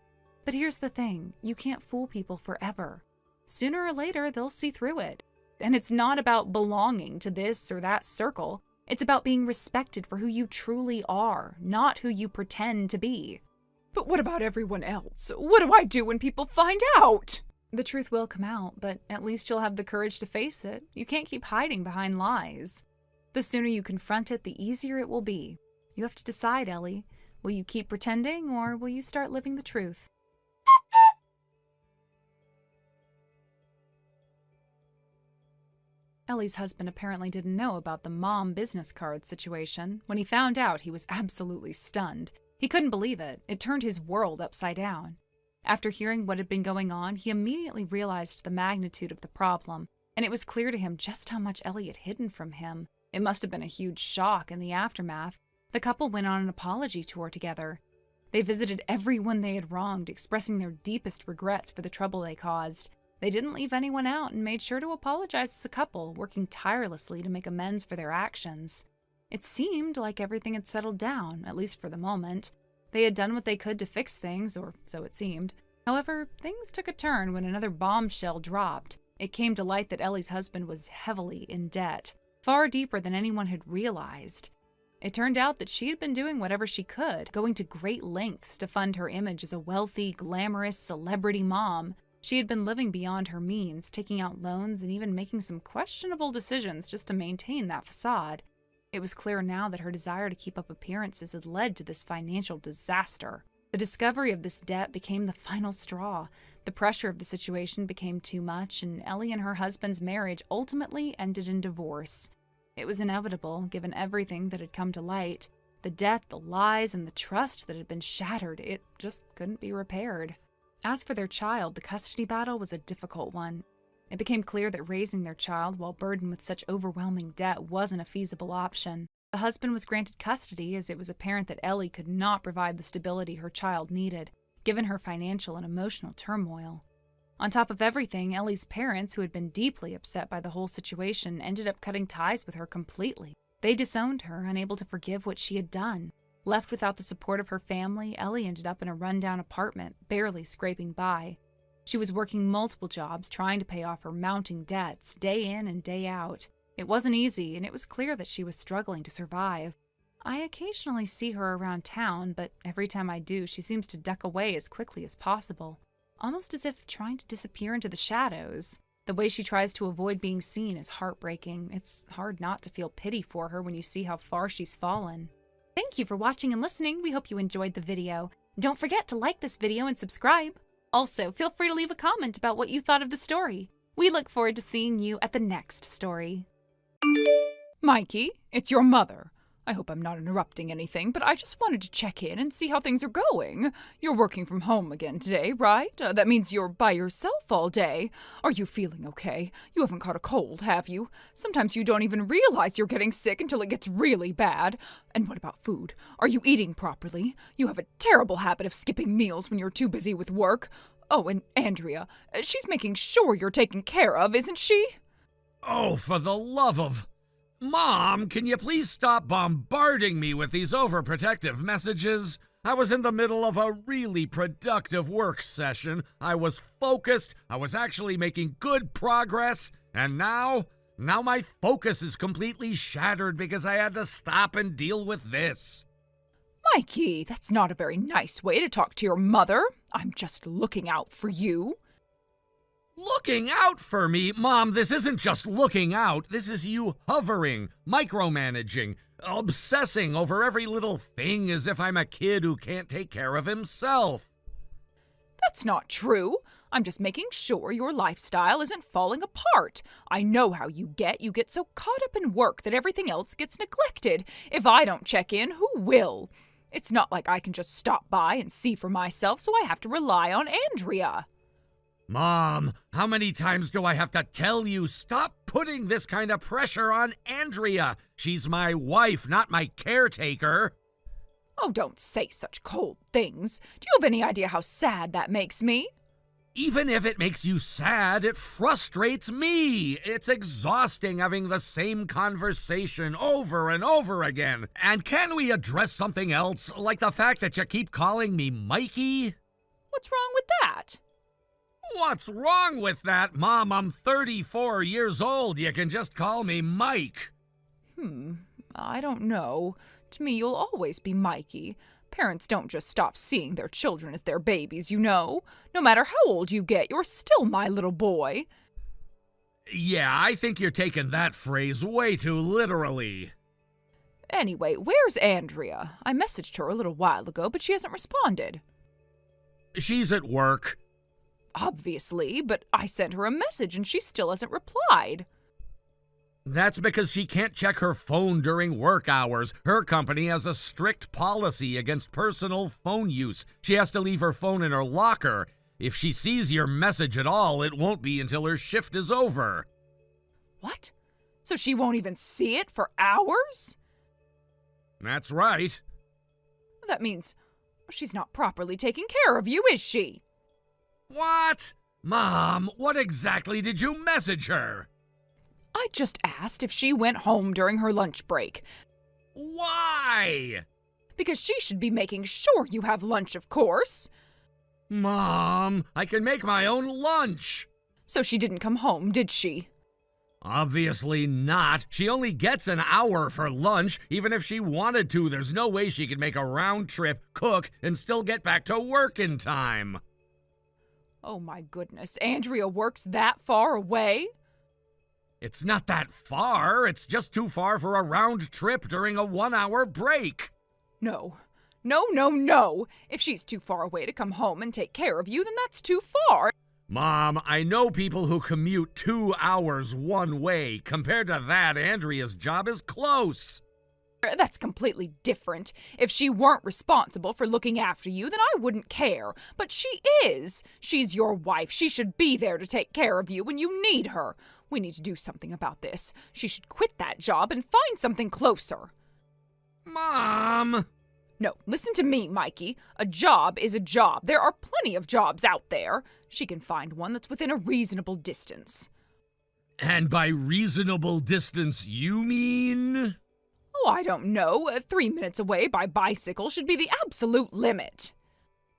But here's the thing, you can't fool people forever. Sooner or later, they'll see through it. And it's not about belonging to this or that circle. It's about being respected for who you truly are, not who you pretend to be. But what about everyone else? What do I do when people find out? The truth will come out, but at least you'll have the courage to face it. You can't keep hiding behind lies. The sooner you confront it, the easier it will be. You have to decide, Ellie. Will you keep pretending, or will you start living the truth? Ellie's husband apparently didn't know about the mom business card situation. When he found out, he was absolutely stunned. He couldn't believe it. It turned his world upside down. After hearing what had been going on, he immediately realized the magnitude of the problem, and it was clear to him just how much Ellie had hidden from him. It must have been a huge shock in the aftermath. The couple went on an apology tour together. They visited everyone they had wronged, expressing their deepest regrets for the trouble they caused. They didn't leave anyone out and made sure to apologize as a couple, working tirelessly to make amends for their actions. It seemed like everything had settled down, at least for the moment. They had done what they could to fix things, or so it seemed. However, things took a turn when another bombshell dropped. It came to light that Ellie's husband was heavily in debt, far deeper than anyone had realized. It turned out that she had been doing whatever she could, going to great lengths to fund her image as a wealthy, glamorous celebrity mom. She had been living beyond her means, taking out loans and even making some questionable decisions just to maintain that facade. It was clear now that her desire to keep up appearances had led to this financial disaster. The discovery of this debt became the final straw. The pressure of the situation became too much, and Ellie and her husband's marriage ultimately ended in divorce. It was inevitable, given everything that had come to light. The debt, the lies, and the trust that had been shattered, it just couldn't be repaired. As for their child, the custody battle was a difficult one. It became clear that raising their child while burdened with such overwhelming debt wasn't a feasible option. The husband was granted custody as it was apparent that Ellie could not provide the stability her child needed, given her financial and emotional turmoil. On top of everything, Ellie's parents, who had been deeply upset by the whole situation, ended up cutting ties with her completely. They disowned her, unable to forgive what she had done. Left without the support of her family, Ellie ended up in a rundown apartment, barely scraping by. She was working multiple jobs, trying to pay off her mounting debts, day in and day out. It wasn't easy, and it was clear that she was struggling to survive. I occasionally see her around town, but every time I do, she seems to duck away as quickly as possible, almost as if trying to disappear into the shadows. The way she tries to avoid being seen is heartbreaking. It's hard not to feel pity for her when you see how far she's fallen. Thank you for watching and listening. We hope you enjoyed the video. Don't forget to like this video and subscribe. Also, feel free to leave a comment about what you thought of the story. We look forward to seeing you at the next story. Mikey, it's your mother. I hope I'm not interrupting anything, but I just wanted to check in and see how things are going. You're working from home again today, right? That means you're by yourself all day. Are you feeling okay? You haven't caught a cold, have you? Sometimes you don't even realize you're getting sick until it gets really bad. And what about food? Are you eating properly? You have a terrible habit of skipping meals when you're too busy with work. Oh, and Andrea, she's making sure you're taken care of, isn't she? Oh, for the love of... Mom, can you please stop bombarding me with these overprotective messages? I was in the middle of a really productive work session. I was focused. I was actually making good progress. And now my focus is completely shattered because I had to stop and deal with this. Mikey, that's not a very nice way to talk to your mother. I'm just looking out for you. Looking out for me? Mom, this isn't just looking out. This is you hovering, micromanaging, obsessing over every little thing as if I'm a kid who can't take care of himself. That's not true. I'm just making sure your lifestyle isn't falling apart. I know how you get so caught up in work that everything else gets neglected. If I don't check in, who will? It's not like I can just stop by and see for myself, so I have to rely on Andrea. Mom, how many times do I have to tell you, stop putting this kind of pressure on Andrea? She's my wife, not my caretaker. Oh, don't say such cold things. Do you have any idea how sad that makes me? Even if it makes you sad, it frustrates me. It's exhausting having the same conversation over and over again. And can we address something else, like the fact that you keep calling me Mikey? What's wrong with that? What's wrong with that, Mom? I'm 34 years old. You can just call me Mike. I don't know. To me, you'll always be Mikey. Parents don't just stop seeing their children as their babies, you know. No matter how old you get, you're still my little boy. Yeah, I think you're taking that phrase way too literally. Anyway, where's Andrea? I messaged her a little while ago, but she hasn't responded. She's at work. Obviously, but I sent her a message and she still hasn't replied. That's because she can't check her phone during work hours. Her company has a strict policy against personal phone use. She has to leave her phone in her locker. If she sees your message at all, it won't be until her shift is over. What? So she won't even see it for hours? That's right. That means she's not properly taking care of you, is she? What? Mom, what exactly did you message her? I just asked if she went home during her lunch break. Why? Because she should be making sure you have lunch, of course. Mom, I can make my own lunch. So she didn't come home, did she? Obviously not. She only gets an hour for lunch. Even if she wanted to, there's no way she could make a round trip, cook, and still get back to work in time. Oh my goodness, Andrea works that far away? It's not that far. It's just too far for a round trip during a 1-hour break. No. If she's too far away to come home and take care of you, then that's too far. Mom, I know people who commute 2 hours one way. Compared to that, Andrea's job is close. That's completely different. If she weren't responsible for looking after you, then I wouldn't care. But she is. She's your wife. She should be there to take care of you when you need her. We need to do something about this. She should quit that job and find something closer. Mom! No, listen to me, Mikey. A job is a job. There are plenty of jobs out there. She can find one that's within a reasonable distance. And by reasonable distance, you mean? Oh, I don't know. 3 minutes away by bicycle should be the absolute limit.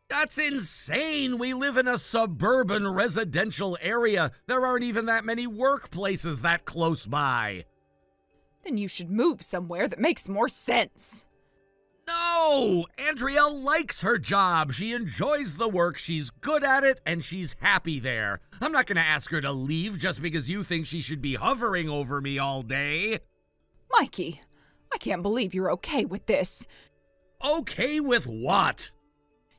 That's insane! We live in a suburban residential area. There aren't even that many workplaces that close by. Then you should move somewhere that makes more sense. No! Andrea likes her job. She enjoys the work, she's good at it, and she's happy there. I'm not gonna ask her to leave just because you think she should be hovering over me all day. Mikey, I can't believe you're okay with this. Okay with what?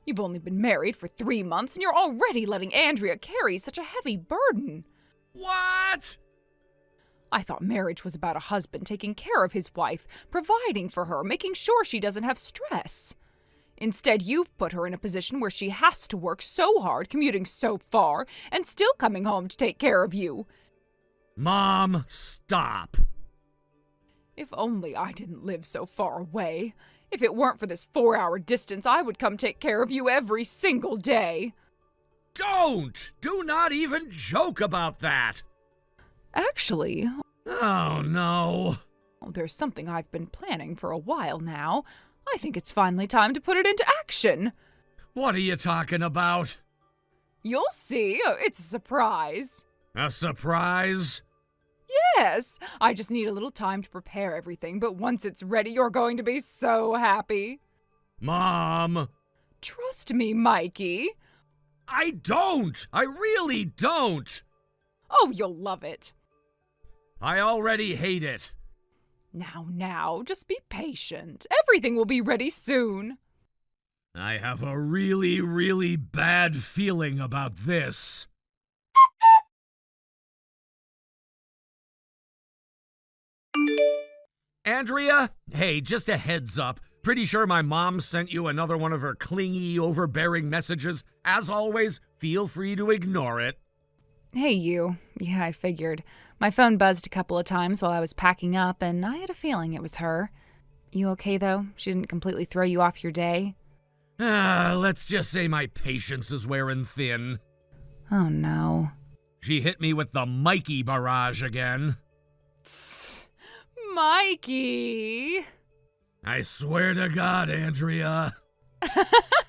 You've only been married for 3 months and you're already letting Andrea carry such a heavy burden. What? I thought marriage was about a husband taking care of his wife, providing for her, making sure she doesn't have stress. Instead, you've put her in a position where she has to work so hard, commuting so far, and still coming home to take care of you. Mom, stop. If only I didn't live so far away. If it weren't for this 4-hour distance, I would come take care of you every single day. Don't! Do not even joke about that! Actually, Oh, no. there's something I've been planning for a while now. I think it's finally time to put it into action. What are you talking about? You'll see. It's a surprise. A surprise? Yes, I just need a little time to prepare everything, but once it's ready, you're going to be so happy. Mom! Trust me, Mikey. I don't! I really don't! Oh, you'll love it. I already hate it. Now, just be patient. Everything will be ready soon. I have a really, really bad feeling about this. Andrea? Hey, just a heads up. Pretty sure my mom sent you another one of her clingy, overbearing messages. As always, feel free to ignore it. Hey, you. Yeah, I figured. My phone buzzed a couple of times while I was packing up, and I had a feeling it was her. You okay, though? She didn't completely throw you off your day? Let's just say my patience is wearing thin. Oh, no. She hit me with the Mikey barrage again. Mikey! I swear to God, Andrea.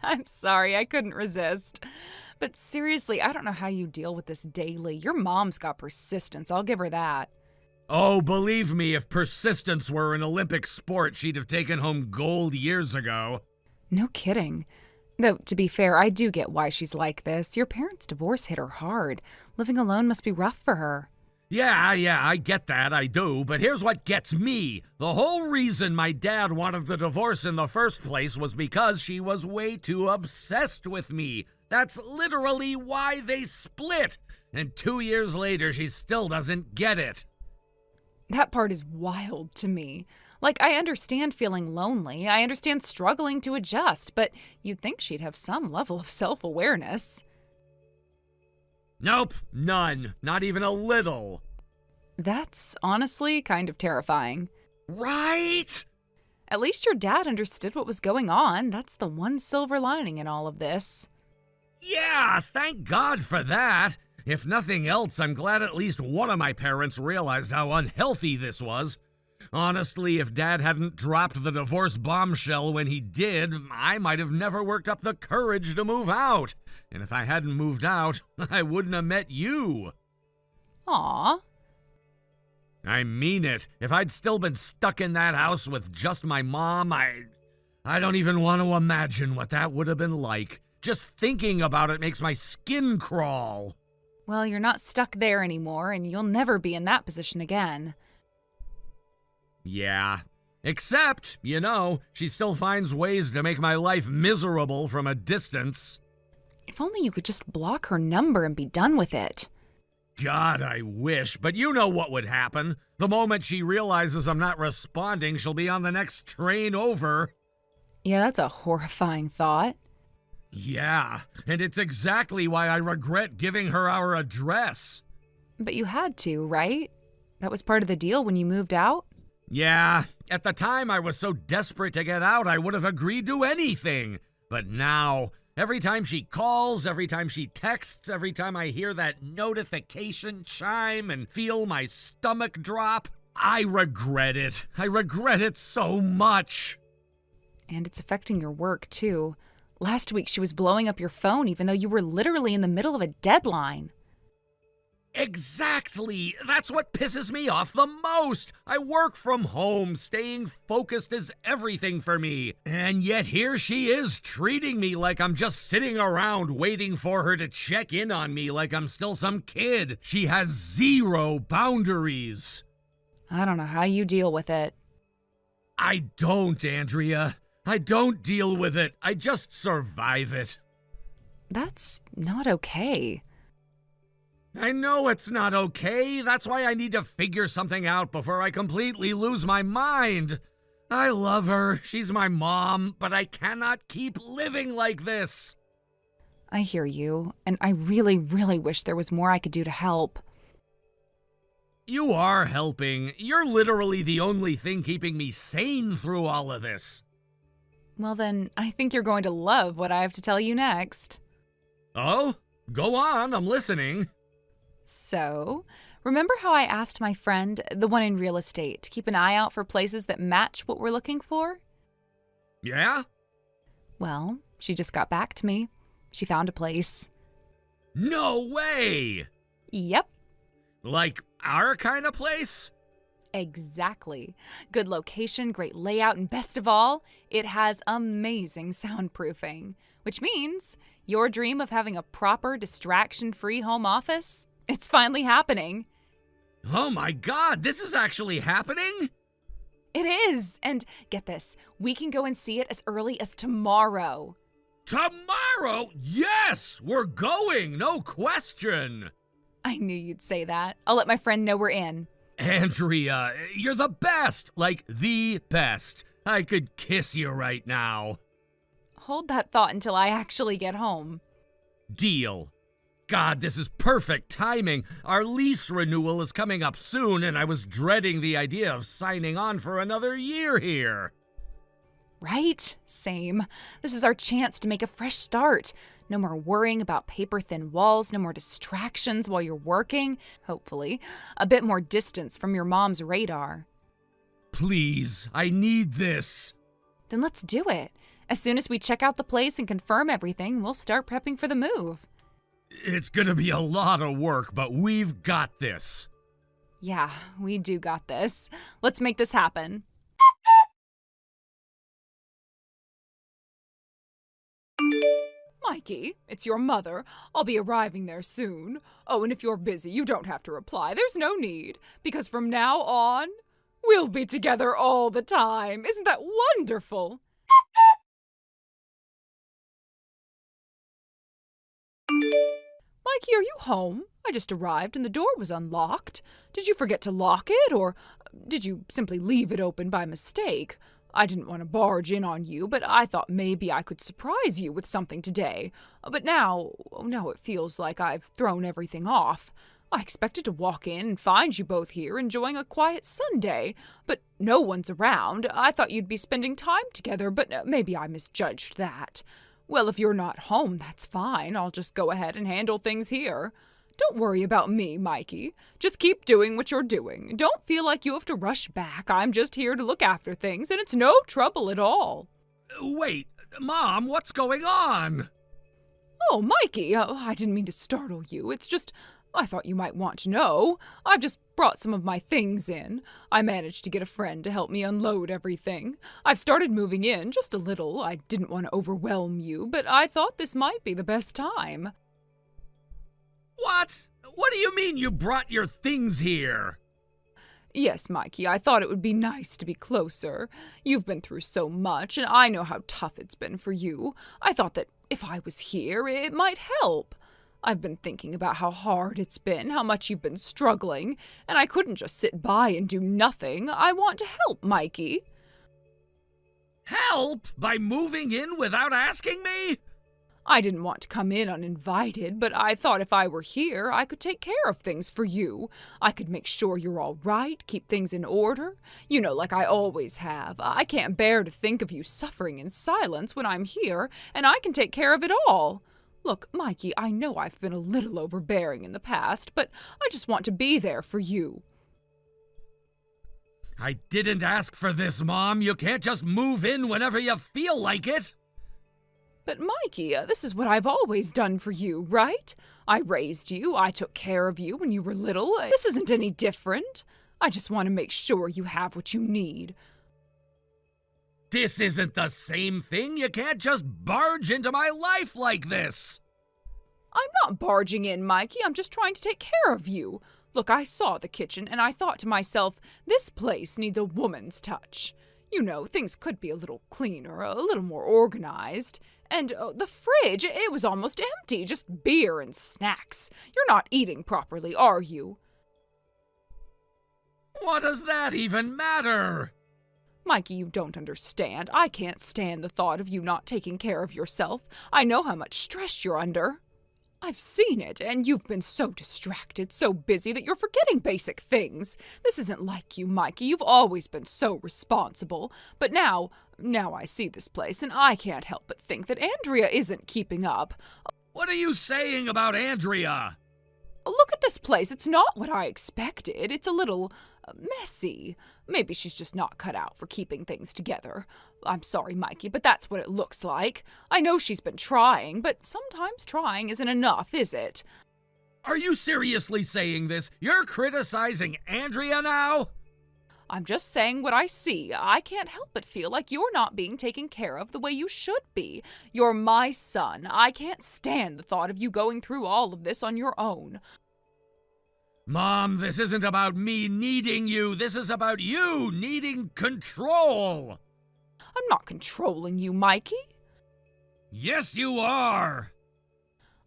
I'm sorry, I couldn't resist. But seriously, I don't know how you deal with this daily. Your mom's got persistence, I'll give her that. Oh, believe me, if persistence were an Olympic sport, she'd have taken home gold years ago. No kidding. Though, to be fair, I do get why she's like this. Your parents' divorce hit her hard. Living alone must be rough for her. Yeah, I get that, I do, but here's what gets me. The whole reason my dad wanted the divorce in the first place was because she was way too obsessed with me. That's literally why they split. And 2 years later, she still doesn't get it. That part is wild to me. Like, I understand feeling lonely. I understand struggling to adjust, but you'd think she'd have some level of self-awareness. Nope, none. Not even a little. That's honestly kind of terrifying. Right? At least your dad understood what was going on. That's the one silver lining in all of this. Yeah, thank God for that. If nothing else, I'm glad at least one of my parents realized how unhealthy this was. Honestly, if Dad hadn't dropped the divorce bombshell when he did, I might have never worked up the courage to move out. And if I hadn't moved out, I wouldn't have met you. Aw. I mean it. If I'd still been stuck in that house with just my mom, I don't even want to imagine what that would have been like. Just thinking about it makes my skin crawl. Well, you're not stuck there anymore, and you'll never be in that position again. Yeah. Except, she still finds ways to make my life miserable from a distance. If only you could just block her number and be done with it. God, I wish, but you know what would happen. The moment she realizes I'm not responding, she'll be on the next train over. Yeah, that's a horrifying thought. Yeah, and it's exactly why I regret giving her our address. But you had to, right? That was part of the deal when you moved out? Yeah, at the time I was so desperate to get out I would have agreed to anything. But now, every time she calls, every time she texts, every time I hear that notification chime and feel my stomach drop, I regret it. I regret it so much. And it's affecting your work, too. Last week she was blowing up your phone even though you were literally in the middle of a deadline. Exactly! That's what pisses me off the most! I work from home, staying focused is everything for me. And yet here she is, treating me like I'm just sitting around waiting for her to check in on me like I'm still some kid. She has zero boundaries. I don't know how you deal with it. I don't, Andrea. I don't deal with it. I just survive it. That's not okay. I know it's not okay. That's why I need to figure something out before I completely lose my mind. I love her. She's my mom, but I cannot keep living like this. I hear you, and I really, really wish there was more I could do to help. You are helping. You're literally the only thing keeping me sane through all of this. Well then, I think you're going to love what I have to tell you next. Oh? Go on, I'm listening. So, remember how I asked my friend, the one in real estate, to keep an eye out for places that match what we're looking for? Yeah? Well, she just got back to me. She found a place. No way! Yep. Like our kind of place? Exactly. Good location, great layout, and best of all, it has amazing soundproofing. Which means your dream of having a proper, distraction-free home office, it's finally happening. Oh my God, this is actually happening? It is. And get this, we can go and see it as early as tomorrow. Tomorrow? Yes! We're going, no question! I knew you'd say that. I'll let my friend know we're in. Andrea, you're the best! Like, the best. I could kiss you right now. Hold that thought until I actually get home. Deal. God, this is perfect timing. Our lease renewal is coming up soon, and I was dreading the idea of signing on for another year here. Right? Same. This is our chance to make a fresh start. No more worrying about paper-thin walls, no more distractions while you're working, hopefully. A bit more distance from your mom's radar. Please, I need this. Then let's do it. As soon as we check out the place and confirm everything, we'll start prepping for the move. It's gonna be a lot of work, but we've got this. Yeah, we do got this. Let's make this happen. Mikey, it's your mother. I'll be arriving there soon. Oh, and if you're busy, you don't have to reply. There's no need, because from now on, we'll be together all the time. Isn't that wonderful? Mikey, are you home? I just arrived and the door was unlocked. Did you forget to lock it, or did you simply leave it open by mistake? I didn't want to barge in on you, but I thought maybe I could surprise you with something today. But now it feels like I've thrown everything off. I expected to walk in and find you both here enjoying a quiet Sunday, but no one's around. I thought you'd be spending time together, but maybe I misjudged that. Well, if you're not home, that's fine. I'll just go ahead and handle things here. Don't worry about me, Mikey. Just keep doing what you're doing. Don't feel like you have to rush back. I'm just here to look after things, and it's no trouble at all. Wait, Mom, what's going on? Oh, Mikey, I didn't mean to startle you. It's just, I thought you might want to know. I've just brought some of my things in. I managed to get a friend to help me unload everything. I've started moving in just a little. I didn't want to overwhelm you, but I thought this might be the best time. What? What do you mean you brought your things here? Yes, Mikey, I thought it would be nice to be closer. You've been through so much, and I know how tough it's been for you. I thought that if I was here, it might help. I've been thinking about how hard it's been, how much you've been struggling, and I couldn't just sit by and do nothing. I want to help, Mikey. Help? By moving in without asking me? I didn't want to come in uninvited, but I thought if I were here, I could take care of things for you. I could make sure you're all right, keep things in order. You know, like I always have. I can't bear to think of you suffering in silence when I'm here, and I can take care of it all. Look, Mikey, I know I've been a little overbearing in the past, but I just want to be there for you. I didn't ask for this, Mom. You can't just move in whenever you feel like it. But Mikey, this is what I've always done for you, right? I raised you, I took care of you when you were little. This isn't any different. I just want to make sure you have what you need. This isn't the same thing. You can't just barge into my life like this. I'm not barging in, Mikey. I'm just trying to take care of you. Look, I saw the kitchen and I thought to myself, this place needs a woman's touch. You know, things could be a little cleaner, a little more organized. And the fridge, it was almost empty, just beer and snacks. You're not eating properly, are you? What does that even matter? Mikey, you don't understand. I can't stand the thought of you not taking care of yourself. I know how much stress you're under. I've seen it, and you've been so distracted, so busy that you're forgetting basic things. This isn't like you, Mikey. You've always been so responsible. But now I see this place, and I can't help but think that Andrea isn't keeping up. What are you saying about Andrea? Look at this place. It's not what I expected. It's a little messy. Maybe she's just not cut out for keeping things together. I'm sorry, Mikey, but that's what it looks like. I know she's been trying, but sometimes trying isn't enough, is it? Are you seriously saying this? You're criticizing Andrea now? I'm just saying what I see. I can't help but feel like you're not being taken care of the way you should be. You're my son. I can't stand the thought of you going through all of this on your own. Mom, this isn't about me needing you. This is about you needing control. I'm not controlling you, Mikey. Yes, you are.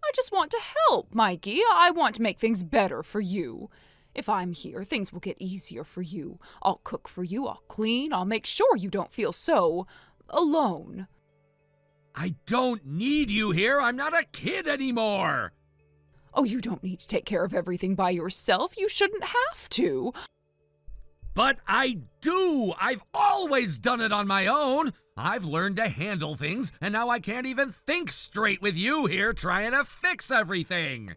I just want to help, Mikey. I want to make things better for you. If I'm here, things will get easier for you. I'll cook for you, I'll clean, I'll make sure you don't feel so alone. I don't need you here. I'm not a kid anymore. Oh, you don't need to take care of everything by yourself. You shouldn't have to. But I do. I've always done it on my own. I've learned to handle things, and now I can't even think straight with you here trying to fix everything.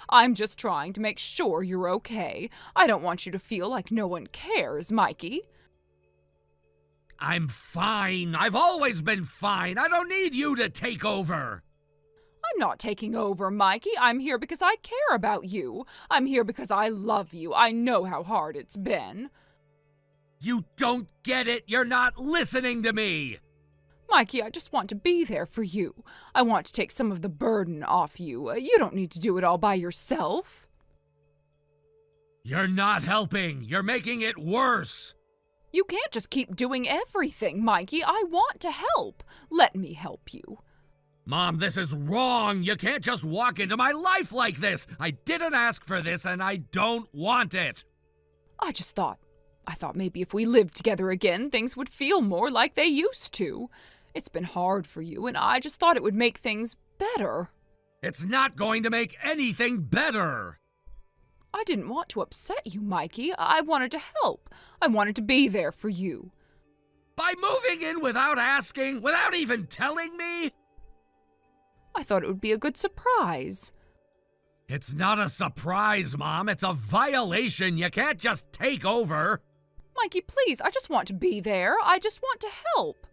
I'm just trying to make sure you're okay. I don't want you to feel like no one cares, Mikey. I'm fine. I've always been fine. I don't need you to take over. I'm not taking over, Mikey. I'm here because I care about you. I'm here because I love you. I know how hard it's been. You don't get it. You're not listening to me. Mikey, I just want to be there for you. I want to take some of the burden off you. You don't need to do it all by yourself. You're not helping. You're making it worse. You can't just keep doing everything, Mikey. I want to help. Let me help you. Mom, this is wrong. You can't just walk into my life like this. I didn't ask for this, and I don't want it. I thought maybe if we lived together again, things would feel more like they used to. It's been hard for you, and I just thought it would make things better. It's not going to make anything better. I didn't want to upset you, Mikey. I wanted to help. I wanted to be there for you. By moving in without asking, without even telling me? I thought it would be a good surprise. It's not a surprise, Mom. It's a violation. You can't just take over. Mikey, please, I just want to be there. I just want to help.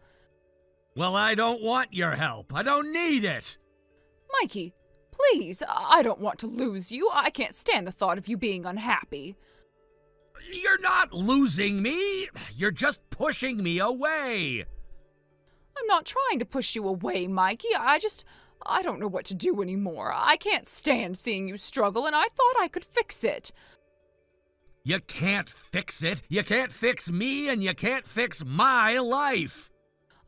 Well, I don't want your help. I don't need it. Mikey, please, I don't want to lose you. I can't stand the thought of you being unhappy. You're not losing me. You're just pushing me away. I'm not trying to push you away, Mikey. I don't know what to do anymore. I can't stand seeing you struggle, and I thought I could fix it. You can't fix it. You can't fix me, and you can't fix my life.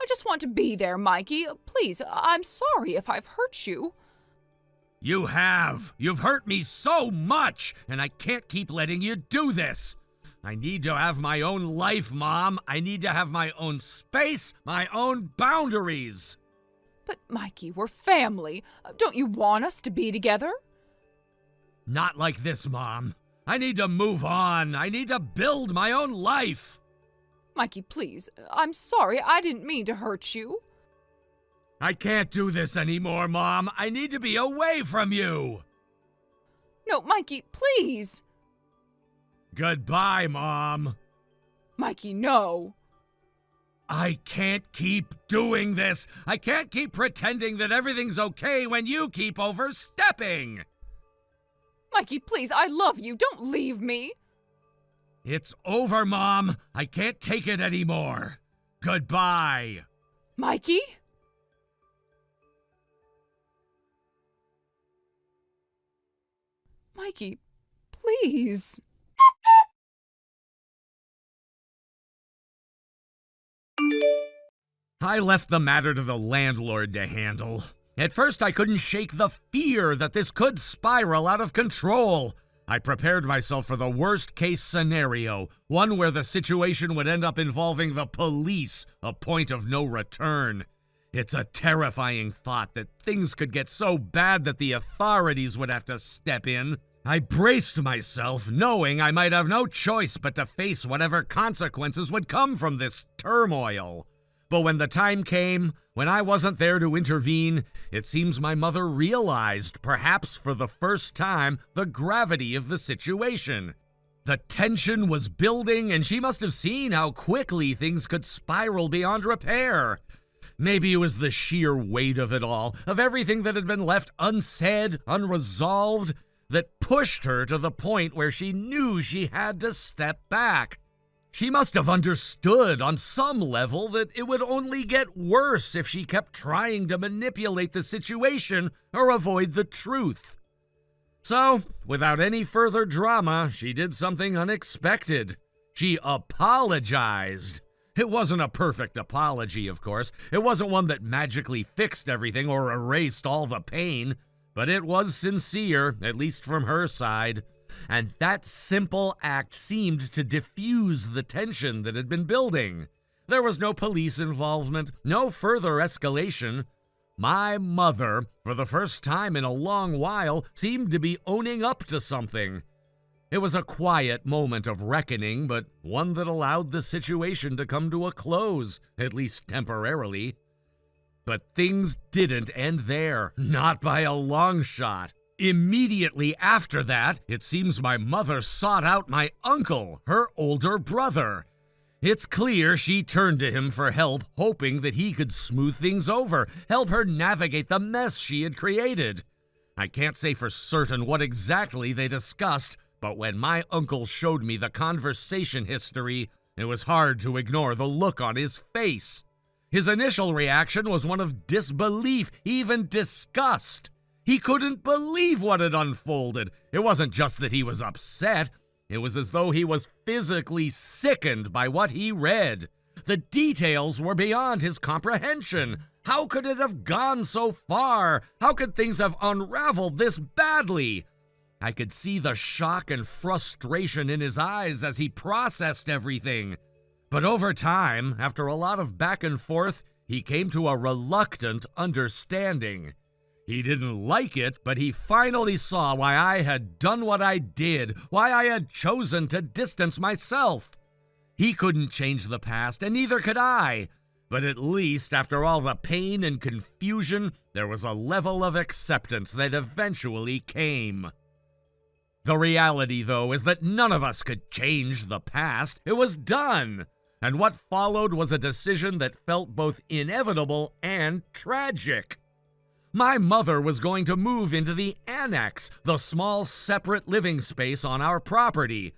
I just want to be there, Mikey. Please, I'm sorry if I've hurt you. You have. You've hurt me so much, and I can't keep letting you do this. I need to have my own life, Mom. I need to have my own space, my own boundaries. But, Mikey, we're family. Don't you want us to be together? Not like this, Mom. I need to move on. I need to build my own life. Mikey, please. I'm sorry. I didn't mean to hurt you. I can't do this anymore, Mom. I need to be away from you. No, Mikey, please. Goodbye, Mom. Mikey, no. I can't keep doing this. I can't keep pretending that everything's okay when you keep overstepping. Mikey, please, I love you. Don't leave me. It's over, Mom. I can't take it anymore. Goodbye. Mikey? Mikey, please. I left the matter to the landlord to handle. At first, I couldn't shake the fear that this could spiral out of control. I prepared myself for the worst-case scenario, one where the situation would end up involving the police, a point of no return. It's a terrifying thought that things could get so bad that the authorities would have to step in. I braced myself, knowing I might have no choice but to face whatever consequences would come from this turmoil. But when the time came, when I wasn't there to intervene, it seems my mother realized, perhaps for the first time, the gravity of the situation. The tension was building, and she must have seen how quickly things could spiral beyond repair. Maybe it was the sheer weight of it all, of everything that had been left unsaid, unresolved, that pushed her to the point where she knew she had to step back. She must have understood on some level that it would only get worse if she kept trying to manipulate the situation or avoid the truth. So, without any further drama, she did something unexpected. She apologized. It wasn't a perfect apology, of course. It wasn't one that magically fixed everything or erased all the pain. But it was sincere, at least from her side. and that simple act seemed to diffuse the tension that had been building. There was no police involvement, no further escalation. My mother, for the first time in a long while, seemed to be owning up to something. It was a quiet moment of reckoning, but one that allowed the situation to come to a close, at least temporarily. But things didn't end there, not by a long shot. Immediately after that, it seems my mother sought out my uncle, her older brother. It's clear she turned to him for help, hoping that he could smooth things over, help her navigate the mess she had created. I can't say for certain what exactly they discussed, but when my uncle showed me the conversation history, it was hard to ignore the look on his face. His initial reaction was one of disbelief, even disgust. He couldn't believe what had unfolded. It wasn't just that he was upset. It was as though he was physically sickened by what he read. The details were beyond his comprehension. How could it have gone so far? How could things have unraveled this badly? I could see the shock and frustration in his eyes as he processed everything. But over time, after a lot of back and forth, he came to a reluctant understanding. He didn't like it, but he finally saw why I had done what I did, why I had chosen to distance myself. He couldn't change the past, and neither could I. But at least, after all the pain and confusion, there was a level of acceptance that eventually came. The reality, though, is that none of us could change the past. It was done. And what followed was a decision that felt both inevitable and tragic. My mother was going to move into the annex, the small separate living space on our property.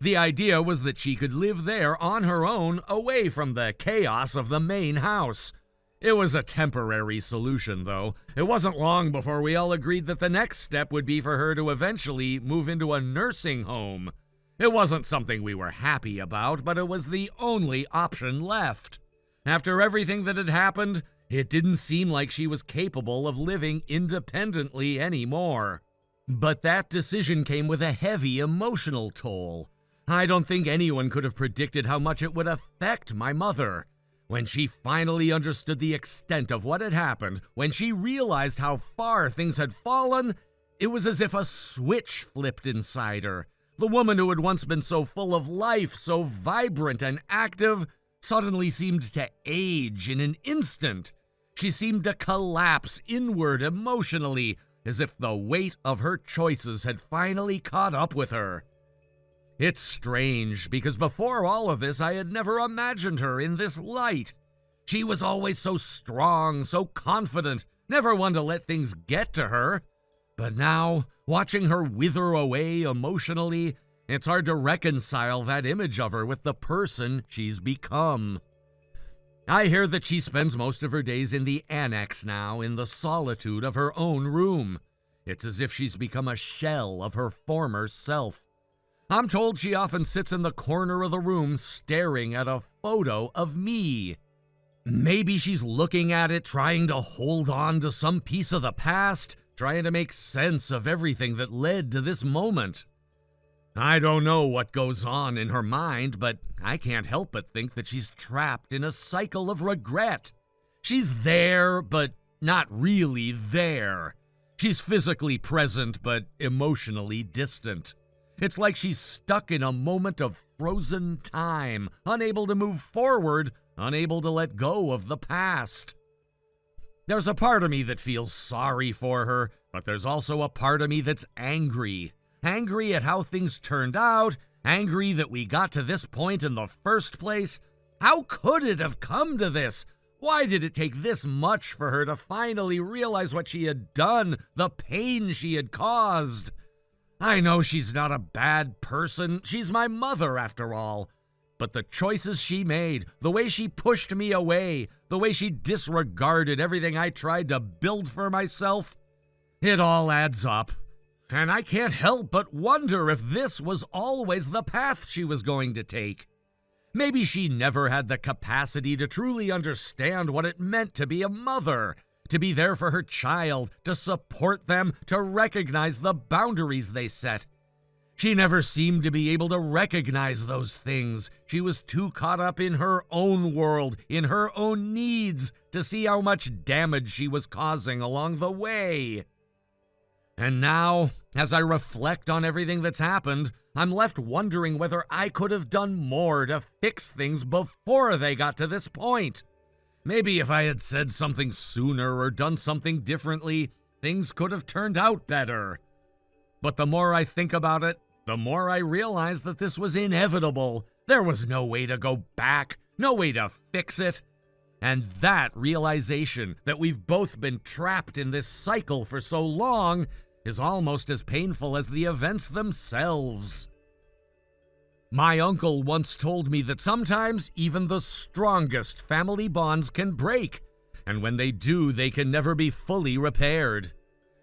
The idea was that she could live there on her own, away from the chaos of the main house. It was a temporary solution, though. It wasn't long before we all agreed that the next step would be for her to eventually move into a nursing home. It wasn't something we were happy about, but it was the only option left. After everything that had happened, it didn't seem like she was capable of living independently anymore. But that decision came with a heavy emotional toll. I don't think anyone could have predicted how much it would affect my mother. When she finally understood the extent of what had happened, when she realized how far things had fallen, it was as if a switch flipped inside her. The woman who had once been so full of life, so vibrant and active, suddenly seemed to age in an instant. She seemed to collapse inward emotionally, as if the weight of her choices had finally caught up with her. It's strange, because before all of this, I had never imagined her in this light. She was always so strong, so confident, never one to let things get to her. But now, watching her wither away emotionally, it's hard to reconcile that image of her with the person she's become. I hear that she spends most of her days in the annex now, in the solitude of her own room. It's as if she's become a shell of her former self. I'm told she often sits in the corner of the room staring at a photo of me. Maybe she's looking at it, trying to hold on to some piece of the past, trying to make sense of everything that led to this moment. I don't know what goes on in her mind, but I can't help but think that she's trapped in a cycle of regret. She's there, but not really there. She's physically present, but emotionally distant. It's like she's stuck in a moment of frozen time, unable to move forward, unable to let go of the past. There's a part of me that feels sorry for her, but there's also a part of me that's angry. Angry at how things turned out, angry that we got to this point in the first place. How could it have come to this? Why did it take this much for her to finally realize what she had done, the pain she had caused? I know she's not a bad person. She's my mother, after all. But the choices she made, the way she pushed me away, the way she disregarded everything I tried to build for myself, it all adds up. And I can't help but wonder if this was always the path she was going to take. Maybe she never had the capacity to truly understand what it meant to be a mother, to be there for her child, to support them, to recognize the boundaries they set. She never seemed to be able to recognize those things. She was too caught up in her own world, in her own needs, to see how much damage she was causing along the way. And now, as I reflect on everything that's happened, I'm left wondering whether I could have done more to fix things before they got to this point. Maybe if I had said something sooner or done something differently, things could have turned out better. But the more I think about it, the more I realize that this was inevitable. There was no way to go back, no way to fix it. And that realization that we've both been trapped in this cycle for so long is almost as painful as the events themselves. My uncle once told me that sometimes even the strongest family bonds can break, and when they do, they can never be fully repaired.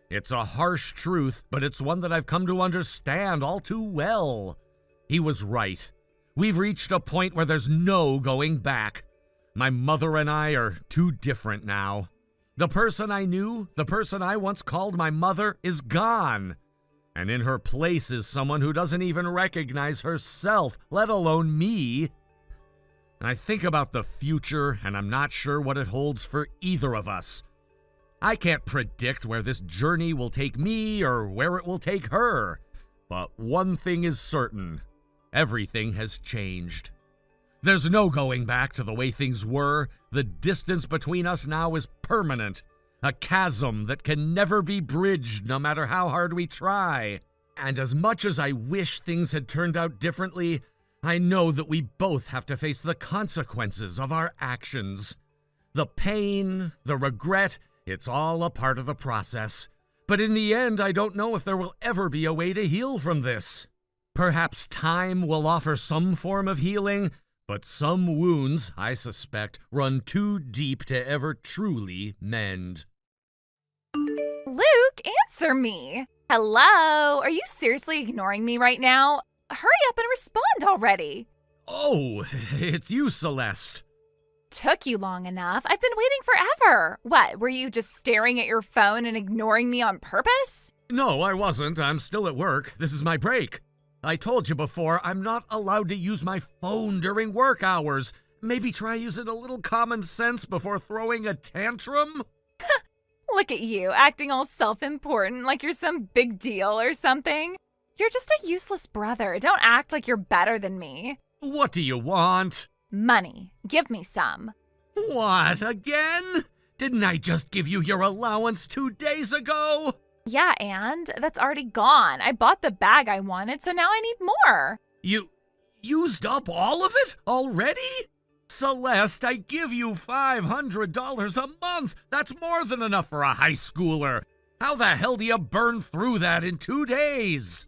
It's a harsh truth, but it's one that I've come to understand all too well. He was right. We've reached a point where there's no going back. My mother and I are too different now. The person I knew, the person I once called my mother, is gone. And in her place is someone who doesn't even recognize herself, let alone me. I think about the future, and I'm not sure what it holds for either of us. I can't predict where this journey will take me or where it will take her. But one thing is certain. Everything has changed. There's no going back to the way things were. The distance between us now is permanent. A chasm that can never be bridged no matter how hard we try. And as much as I wish things had turned out differently, I know that we both have to face the consequences of our actions. The pain, the regret, it's all a part of the process. But in the end, I don't know if there will ever be a way to heal from this. Perhaps time will offer some form of healing, but some wounds, I suspect, run too deep to ever truly mend. Luke, answer me. Hello? Are you seriously ignoring me right now? Hurry up and respond already. Oh, it's you, Celeste. Took you long enough. I've been waiting forever. What, were you just staring at your phone and ignoring me on purpose? No, I wasn't. I'm still at work. This is my break. I told you before, I'm not allowed to use my phone during work hours. Maybe try using a little common sense before throwing a tantrum? Look at you, acting all self-important like you're some big deal or something. You're just a useless brother. Don't act like you're better than me. What do you want? Money. Give me some. What, again? Didn't I just give you your allowance 2 days ago? Yeah, and that's already gone. I bought the bag I wanted, so now I need more. You used up all of it already? Celeste, I give you $500 a month. That's more than enough for a high schooler. How the hell do you burn through that in 2 days?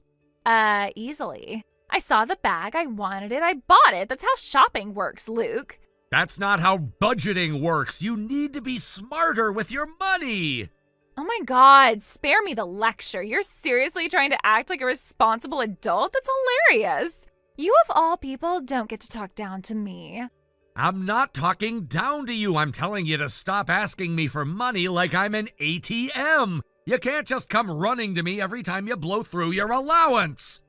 Easily. I saw the bag, I wanted it, I bought it. That's how shopping works, Luke. That's not how budgeting works. You need to be smarter with your money. Oh my God, spare me the lecture. You're seriously trying to act like a responsible adult? That's hilarious. You of all people don't get to talk down to me. I'm not talking down to you. I'm telling you to stop asking me for money like I'm an ATM. You can't just come running to me every time you blow through your allowance.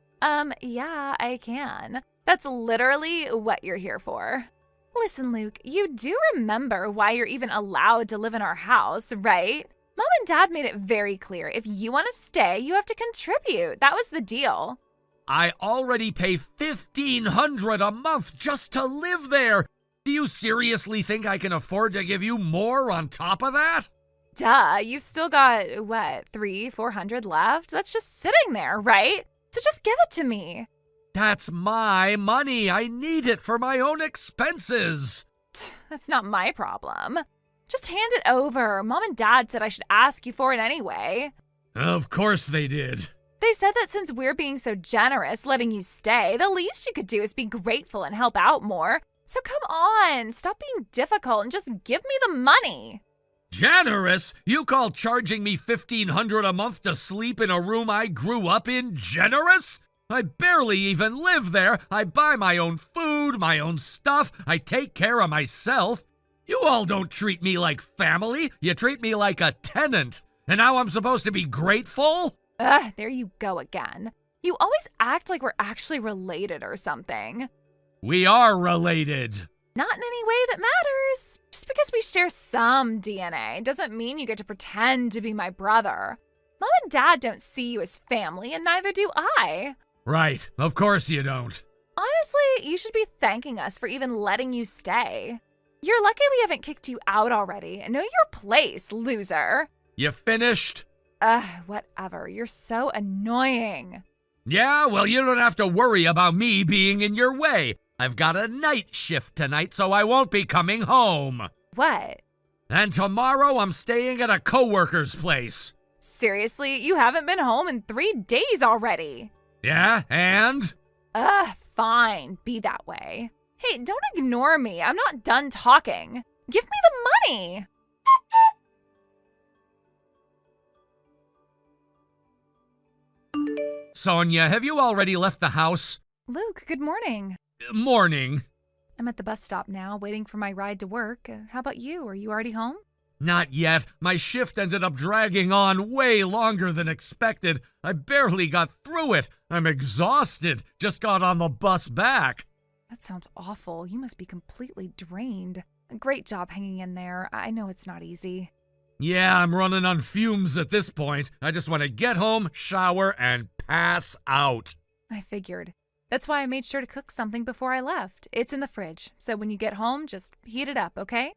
Yeah, I can. That's literally what you're here for. Listen, Luke, you do remember why you're even allowed to live in our house, right? Mom and Dad made it very clear. If you want to stay, you have to contribute. That was the deal. I already pay $1,500 a month just to live there. Do you seriously think I can afford to give you more on top of that? Duh, you've still got, $300-400 left? That's just sitting there, right? So just give it to me. That's my money. I need it for my own expenses. That's not my problem. Just hand it over. Mom and Dad said I should ask you for it anyway. Of course they did. They said that since we're being so generous, letting you stay, the least you could do is be grateful and help out more. So come on, stop being difficult and just give me the money. Generous? You call charging me $1,500 a month to sleep in a room I grew up in generous? I barely even live there. I buy my own food, my own stuff. I take care of myself. You all don't treat me like family. You treat me like a tenant. And now I'm supposed to be grateful? Ugh, there you go again. You always act like we're actually related or something. We are related. Not in any way that matters. Just because we share some DNA doesn't mean you get to pretend to be my brother. Mom and Dad don't see you as family, and neither do I. Right, of course you don't. Honestly, you should be thanking us for even letting you stay. You're lucky we haven't kicked you out already. Know your place, loser. You finished? Whatever. You're so annoying. Yeah, well, you don't have to worry about me being in your way. I've got a night shift tonight, so I won't be coming home. What? And tomorrow I'm staying at a coworker's place. Seriously, you haven't been home in 3 days already. Yeah, and? Fine. Be that way. Hey, don't ignore me. I'm not done talking. Give me the money. Sonia, have you already left the house? Luke, good morning. Morning. I'm at the bus stop now, waiting for my ride to work. How about you? Are you already home? Not yet. My shift ended up dragging on way longer than expected. I barely got through it. I'm exhausted. Just got on the bus back. That sounds awful. You must be completely drained. Great job hanging in there. I know it's not easy. Yeah, I'm running on fumes at this point. I just want to get home, shower, and pass out. I figured. That's why I made sure to cook something before I left. It's in the fridge, so when you get home, just heat it up, okay?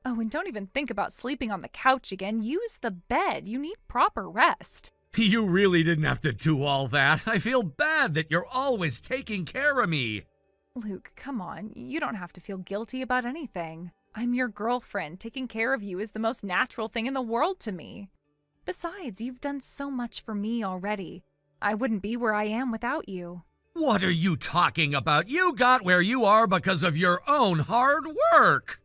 Oh, and don't even think about sleeping on the couch again. Use the bed. You need proper rest. You really didn't have to do all that. I feel bad that you're always taking care of me. Luke, come on. You don't have to feel guilty about anything. I'm your girlfriend. Taking care of you is the most natural thing in the world to me. Besides, you've done so much for me already. I wouldn't be where I am without you. What are you talking about? You got where you are because of your own hard work.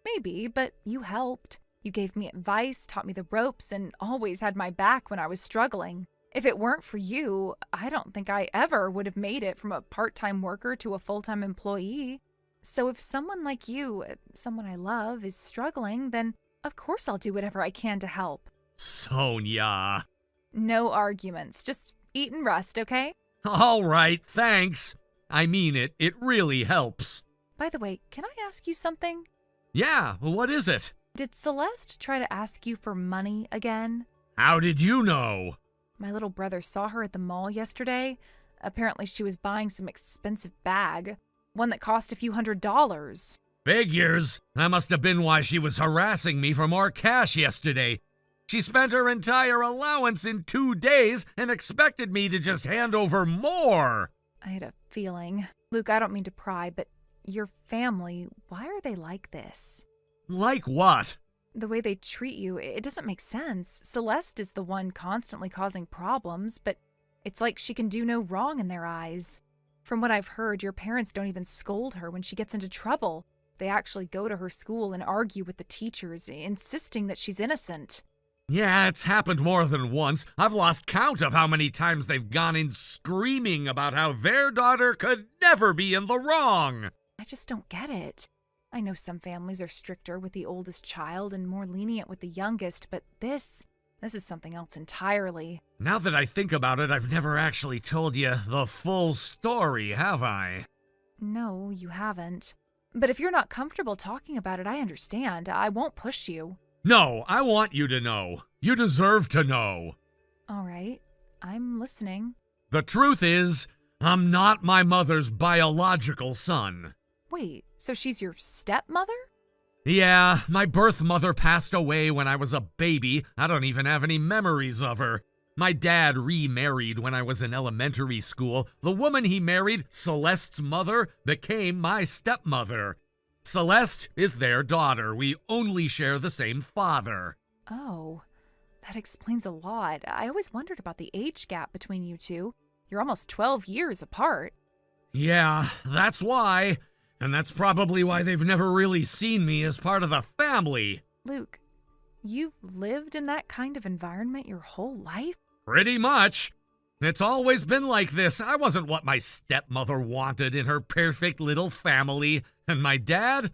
Maybe, but you helped. You gave me advice, taught me the ropes, and always had my back when I was struggling. If it weren't for you, I don't think I ever would have made it from a part-time worker to a full-time employee. So if someone like you, someone I love, is struggling, then of course I'll do whatever I can to help. Sonia. No arguments. Just eat and rest, okay? All right, thanks. I mean it. It really helps. By the way, can I ask you something? Yeah, what is it? Did Celeste try to ask you for money again? How did you know? My little brother saw her at the mall yesterday. Apparently she was buying some expensive bag, one that cost a few $100s. Figures. That must have been why she was harassing me for more cash yesterday. She spent her entire allowance in 2 days and expected me to just hand over more. I had a feeling. Luke, I don't mean to pry, but your family, why are they like this? Like what? The way they treat you, it doesn't make sense. Celeste is the one constantly causing problems, but it's like she can do no wrong in their eyes. From what I've heard, your parents don't even scold her when she gets into trouble. They actually go to her school and argue with the teachers, insisting that she's innocent. Yeah, it's happened more than once. I've lost count of how many times they've gone in screaming about how their daughter could never be in the wrong. I just don't get it. I know some families are stricter with the oldest child and more lenient with the youngest, but this is something else entirely. Now that I think about it, I've never actually told you the full story, have I? No, you haven't. But if you're not comfortable talking about it, I understand. I won't push you. No, I want you to know. You deserve to know. All right, I'm listening. The truth is, I'm not my mother's biological son. Wait, so she's your stepmother? Yeah, my birth mother passed away when I was a baby. I don't even have any memories of her. My dad remarried when I was in elementary school. The woman he married, Celeste's mother, became my stepmother. Celeste is their daughter. We only share the same father. Oh, that explains a lot. I always wondered about the age gap between you two. You're almost 12 years apart. Yeah, that's why. And that's probably why they've never really seen me as part of the family. Luke, you've lived in that kind of environment your whole life? Pretty much. It's always been like this. I wasn't what my stepmother wanted in her perfect little family. And my dad?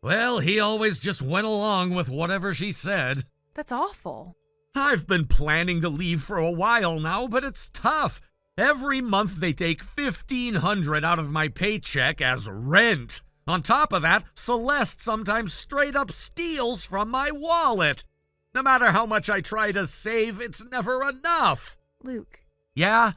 Well, he always just went along with whatever she said. That's awful. I've been planning to leave for a while now, but it's tough. Every month they take $1,500 out of my paycheck as rent. On top of that, Celeste sometimes straight up steals from my wallet. No matter how much I try to save, it's never enough. Luke, Yeah?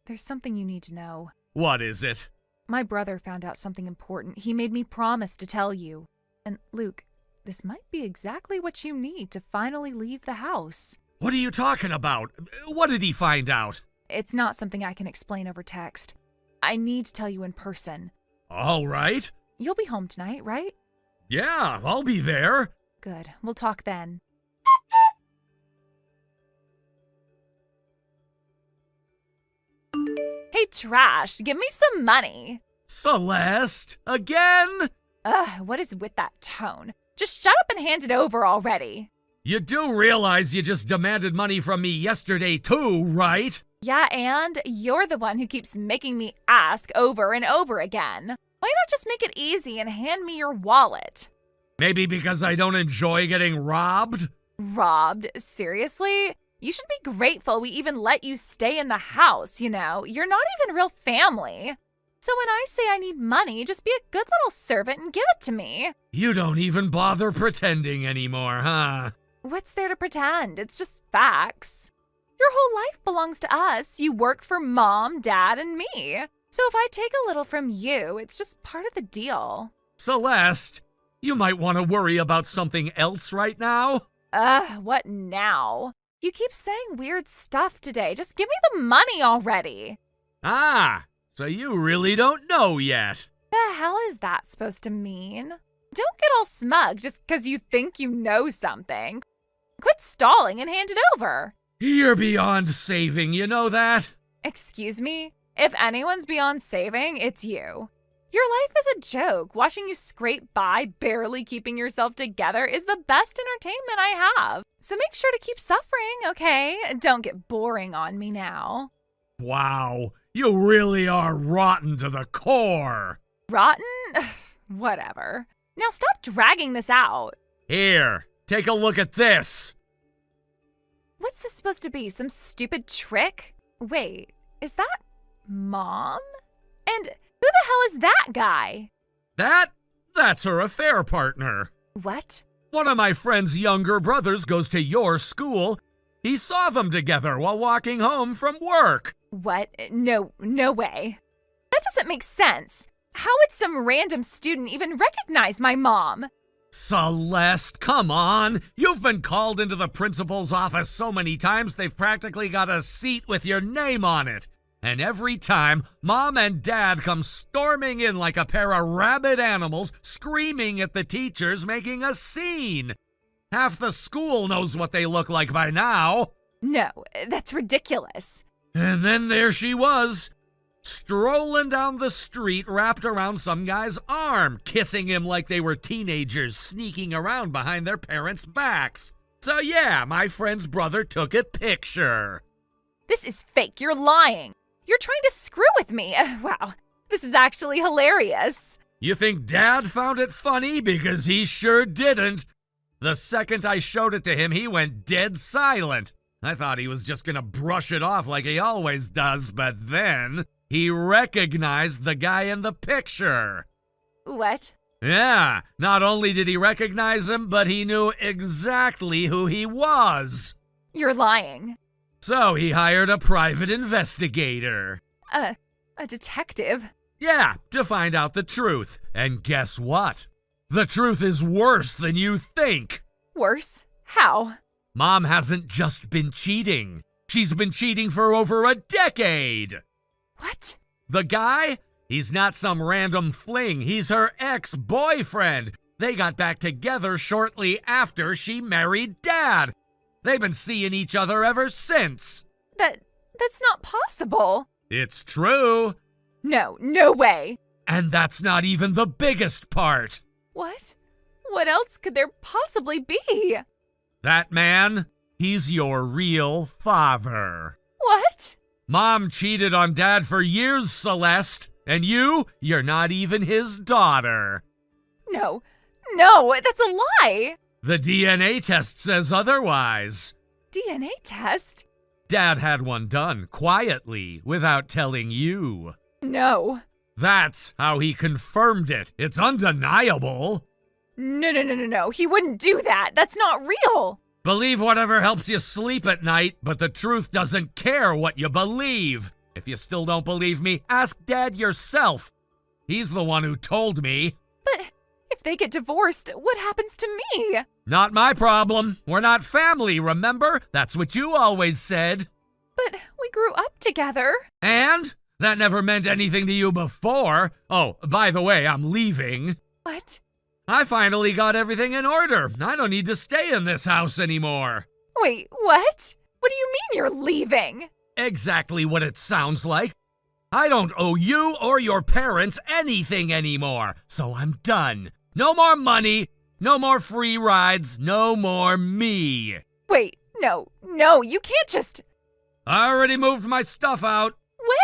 there's something you need to know. What is it? My brother found out something important. He made me promise to tell you. And Luke, this might be exactly what you need to finally leave the house. What are you talking about? What did he find out? It's not something I can explain over text. I need to tell you in person. All right. You'll be home tonight, right? Yeah, I'll be there. Good. We'll talk then. Hey, Trash, give me some money. Celeste? Again? Ugh, what is with that tone? Just shut up and hand it over already. You do realize you just demanded money from me yesterday too, right? Yeah, and you're the one who keeps making me ask over and over again. Why not just make it easy and hand me your wallet? Maybe because I don't enjoy getting robbed? Robbed? Seriously? You should be grateful we even let you stay in the house, you know? You're not even real family. So when I say I need money, just be a good little servant and give it to me. You don't even bother pretending anymore, huh? What's there to pretend? It's just facts. Your whole life belongs to us. You work for Mom, Dad, and me. So if I take a little from you, it's just part of the deal. Celeste, you might want to worry about something else right now. What now? You keep saying weird stuff today. Just give me the money already. Ah, so you really don't know yet. The hell is that supposed to mean? Don't get all smug just because you think you know something. Quit stalling and hand it over. You're beyond saving, you know that? Excuse me? If anyone's beyond saving, it's you. Your life is a joke. Watching you scrape by, barely keeping yourself together, is the best entertainment I have. So make sure to keep suffering, okay? Don't get boring on me now. Wow, you really are rotten to the core. Rotten? Whatever. Now stop dragging this out. Here, take a look at this. What's this supposed to be? Some stupid trick? Wait, is that Mom? And who the hell is that guy? That's her affair partner. What? One of my friend's younger brothers goes to your school. He saw them together while walking home from work. What? No way. That doesn't make sense. How would some random student even recognize my mom? Celeste, come on. You've been called into the principal's office so many times they've practically got a seat with your name on it. And every time, Mom and Dad come storming in like a pair of rabid animals, screaming at the teachers, making a scene. Half the school knows what they look like by now. No, that's ridiculous. And then there she was, strolling down the street wrapped around some guy's arm, kissing him like they were teenagers sneaking around behind their parents' backs. So yeah, my friend's brother took a picture. This is fake. You're lying. You're trying to screw with me. Wow, this is actually hilarious. You think Dad found it funny? Because he sure didn't. The second I showed it to him, he went dead silent. I thought he was just gonna brush it off like he always does, but then he recognized the guy in the picture. What? Yeah, not only did he recognize him, but he knew exactly who he was. You're lying. So he hired a private investigator. A detective? Yeah, to find out the truth. And guess what? The truth is worse than you think. Worse? How? Mom hasn't just been cheating. She's been cheating for over a decade. What? The guy? He's not some random fling. He's her ex-boyfriend. They got back together shortly after she married Dad. They've been seeing each other ever since. That's not possible. It's true. No way. And that's not even the biggest part. What? What else could there possibly be? That man, he's your real father. What? Mom cheated on Dad for years, Celeste. And you're not even his daughter. No, that's a lie. The DNA test says otherwise. DNA test? Dad had one done, quietly, without telling you. No. That's how he confirmed it. It's undeniable. No. He wouldn't do that. That's not real. Believe whatever helps you sleep at night, but the truth doesn't care what you believe. If you still don't believe me, ask Dad yourself. He's the one who told me. But if they get divorced, what happens to me? Not my problem. We're not family, remember? That's what you always said. But we grew up together. And? That never meant anything to you before. Oh, by the way, I'm leaving. What? I finally got everything in order. I don't need to stay in this house anymore. Wait, what? What do you mean you're leaving? Exactly what it sounds like. I don't owe you or your parents anything anymore, so I'm done. No more money, no more free rides, no more me. Wait, no, you can't just... I already moved my stuff out.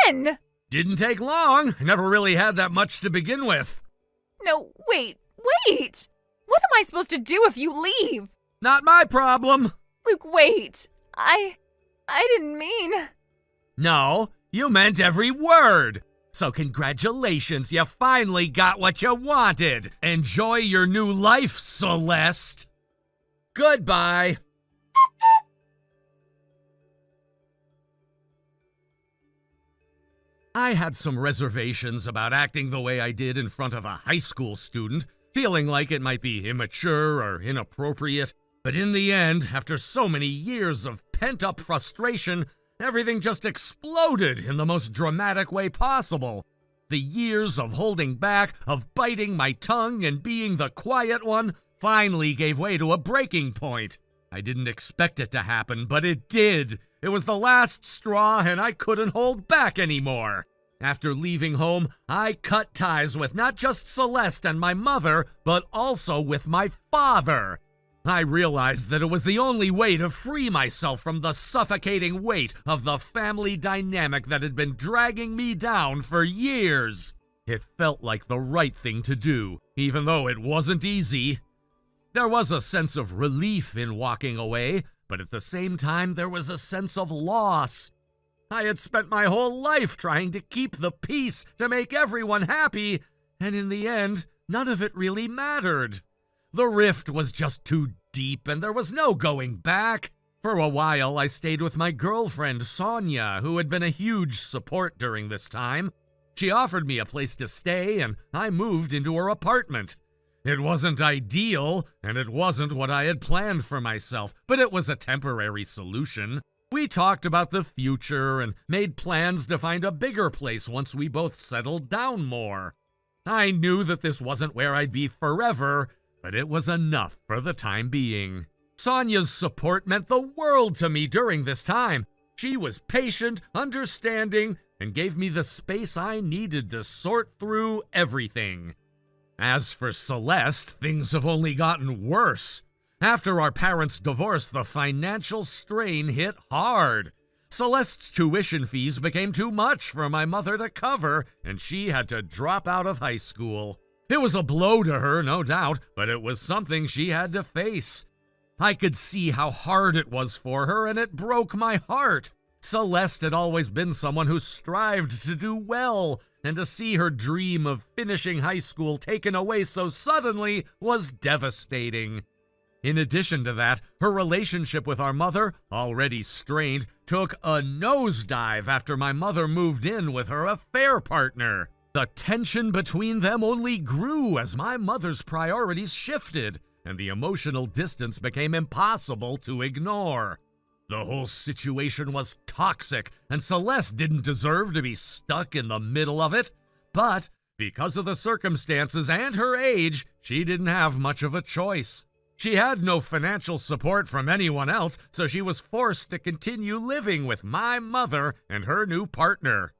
When? Didn't take long. I never really had that much to begin with. No, wait. What am I supposed to do if you leave? Not my problem. Luke, wait. I didn't mean... No, you meant every word. So congratulations, you finally got what you wanted. Enjoy your new life, Celeste. Goodbye. I had some reservations about acting the way I did in front of a high school student, feeling like it might be immature or inappropriate. But in the end, after so many years of pent-up frustration, everything just exploded in the most dramatic way possible. The years of holding back, of biting my tongue and being the quiet one, finally gave way to a breaking point. I didn't expect it to happen, but it did. It was the last straw, and I couldn't hold back anymore. After leaving home, I cut ties with not just Celeste and my mother, but also with my father. I realized that it was the only way to free myself from the suffocating weight of the family dynamic that had been dragging me down for years. It felt like the right thing to do, even though it wasn't easy. There was a sense of relief in walking away, but at the same time there was a sense of loss. I had spent my whole life trying to keep the peace, to make everyone happy, and in the end, none of it really mattered. The rift was just too deep, and there was no going back. For a while, I stayed with my girlfriend, Sonia, who had been a huge support during this time. She offered me a place to stay, and I moved into her apartment. It wasn't ideal, and it wasn't what I had planned for myself, but it was a temporary solution. We talked about the future and made plans to find a bigger place once we both settled down more. I knew that this wasn't where I'd be forever, but it was enough for the time being. Sonia's support meant the world to me during this time. She was patient, understanding, and gave me the space I needed to sort through everything. As for Celeste, things have only gotten worse. After our parents' divorce, the financial strain hit hard. Celeste's tuition fees became too much for my mother to cover, and she had to drop out of high school. It was a blow to her, no doubt, but it was something she had to face. I could see how hard it was for her, and it broke my heart. Celeste had always been someone who strived to do well, and to see her dream of finishing high school taken away so suddenly was devastating. In addition to that, her relationship with our mother, already strained, took a nosedive after my mother moved in with her affair partner. The tension between them only grew as my mother's priorities shifted, and the emotional distance became impossible to ignore. The whole situation was toxic, and Celeste didn't deserve to be stuck in the middle of it. But because of the circumstances and her age, she didn't have much of a choice. She had no financial support from anyone else, so she was forced to continue living with my mother and her new partner.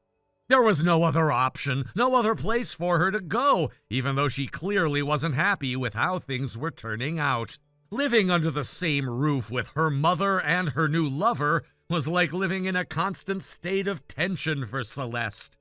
There was no other option, no other place for her to go, even though she clearly wasn't happy with how things were turning out. Living under the same roof with her mother and her new lover was like living in a constant state of tension for Celeste.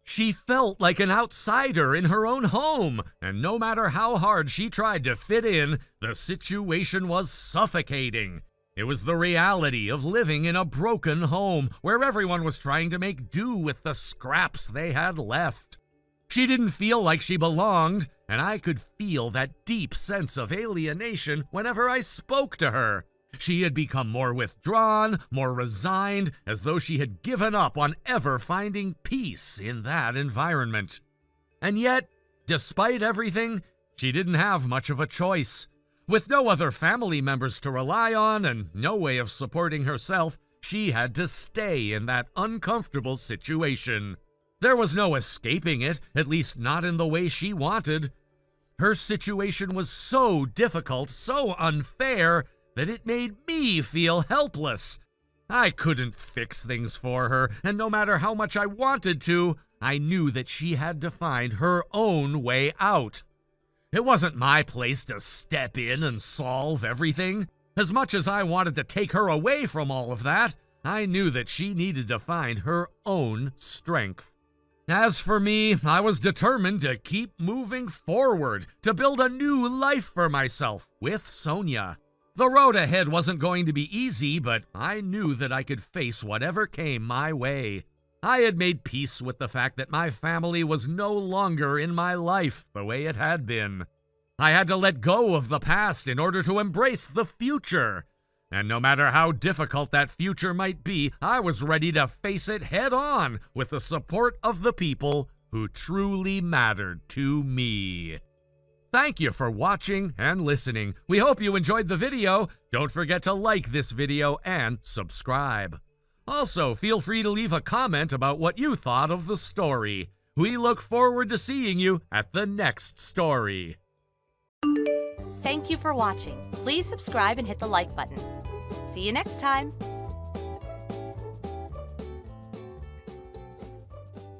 She felt like an outsider in her own home, and no matter how hard she tried to fit in, the situation was suffocating. It was the reality of living in a broken home where everyone was trying to make do with the scraps they had left. She didn't feel like she belonged, and I could feel that deep sense of alienation whenever I spoke to her. She had become more withdrawn, more resigned, as though she had given up on ever finding peace in that environment. And yet, despite everything, she didn't have much of a choice. With no other family members to rely on and no way of supporting herself, she had to stay in that uncomfortable situation. There was no escaping it, at least not in the way she wanted. Her situation was so difficult, so unfair, that it made me feel helpless. I couldn't fix things for her, and no matter how much I wanted to, I knew that she had to find her own way out. It wasn't my place to step in and solve everything. As much as I wanted to take her away from all of that, I knew that she needed to find her own strength. As for me, I was determined to keep moving forward, to build a new life for myself with Sonia. The road ahead wasn't going to be easy, but I knew that I could face whatever came my way. I had made peace with the fact that my family was no longer in my life the way it had been. I had to let go of the past in order to embrace the future. And no matter how difficult that future might be, I was ready to face it head on with the support of the people who truly mattered to me. Thank you for watching and listening. We hope you enjoyed the video. Don't forget to like this video and subscribe. Also, feel free to leave a comment about what you thought of the story. We look forward to seeing you at the next story. Thank you for watching. Please subscribe and hit the like button. See you next time.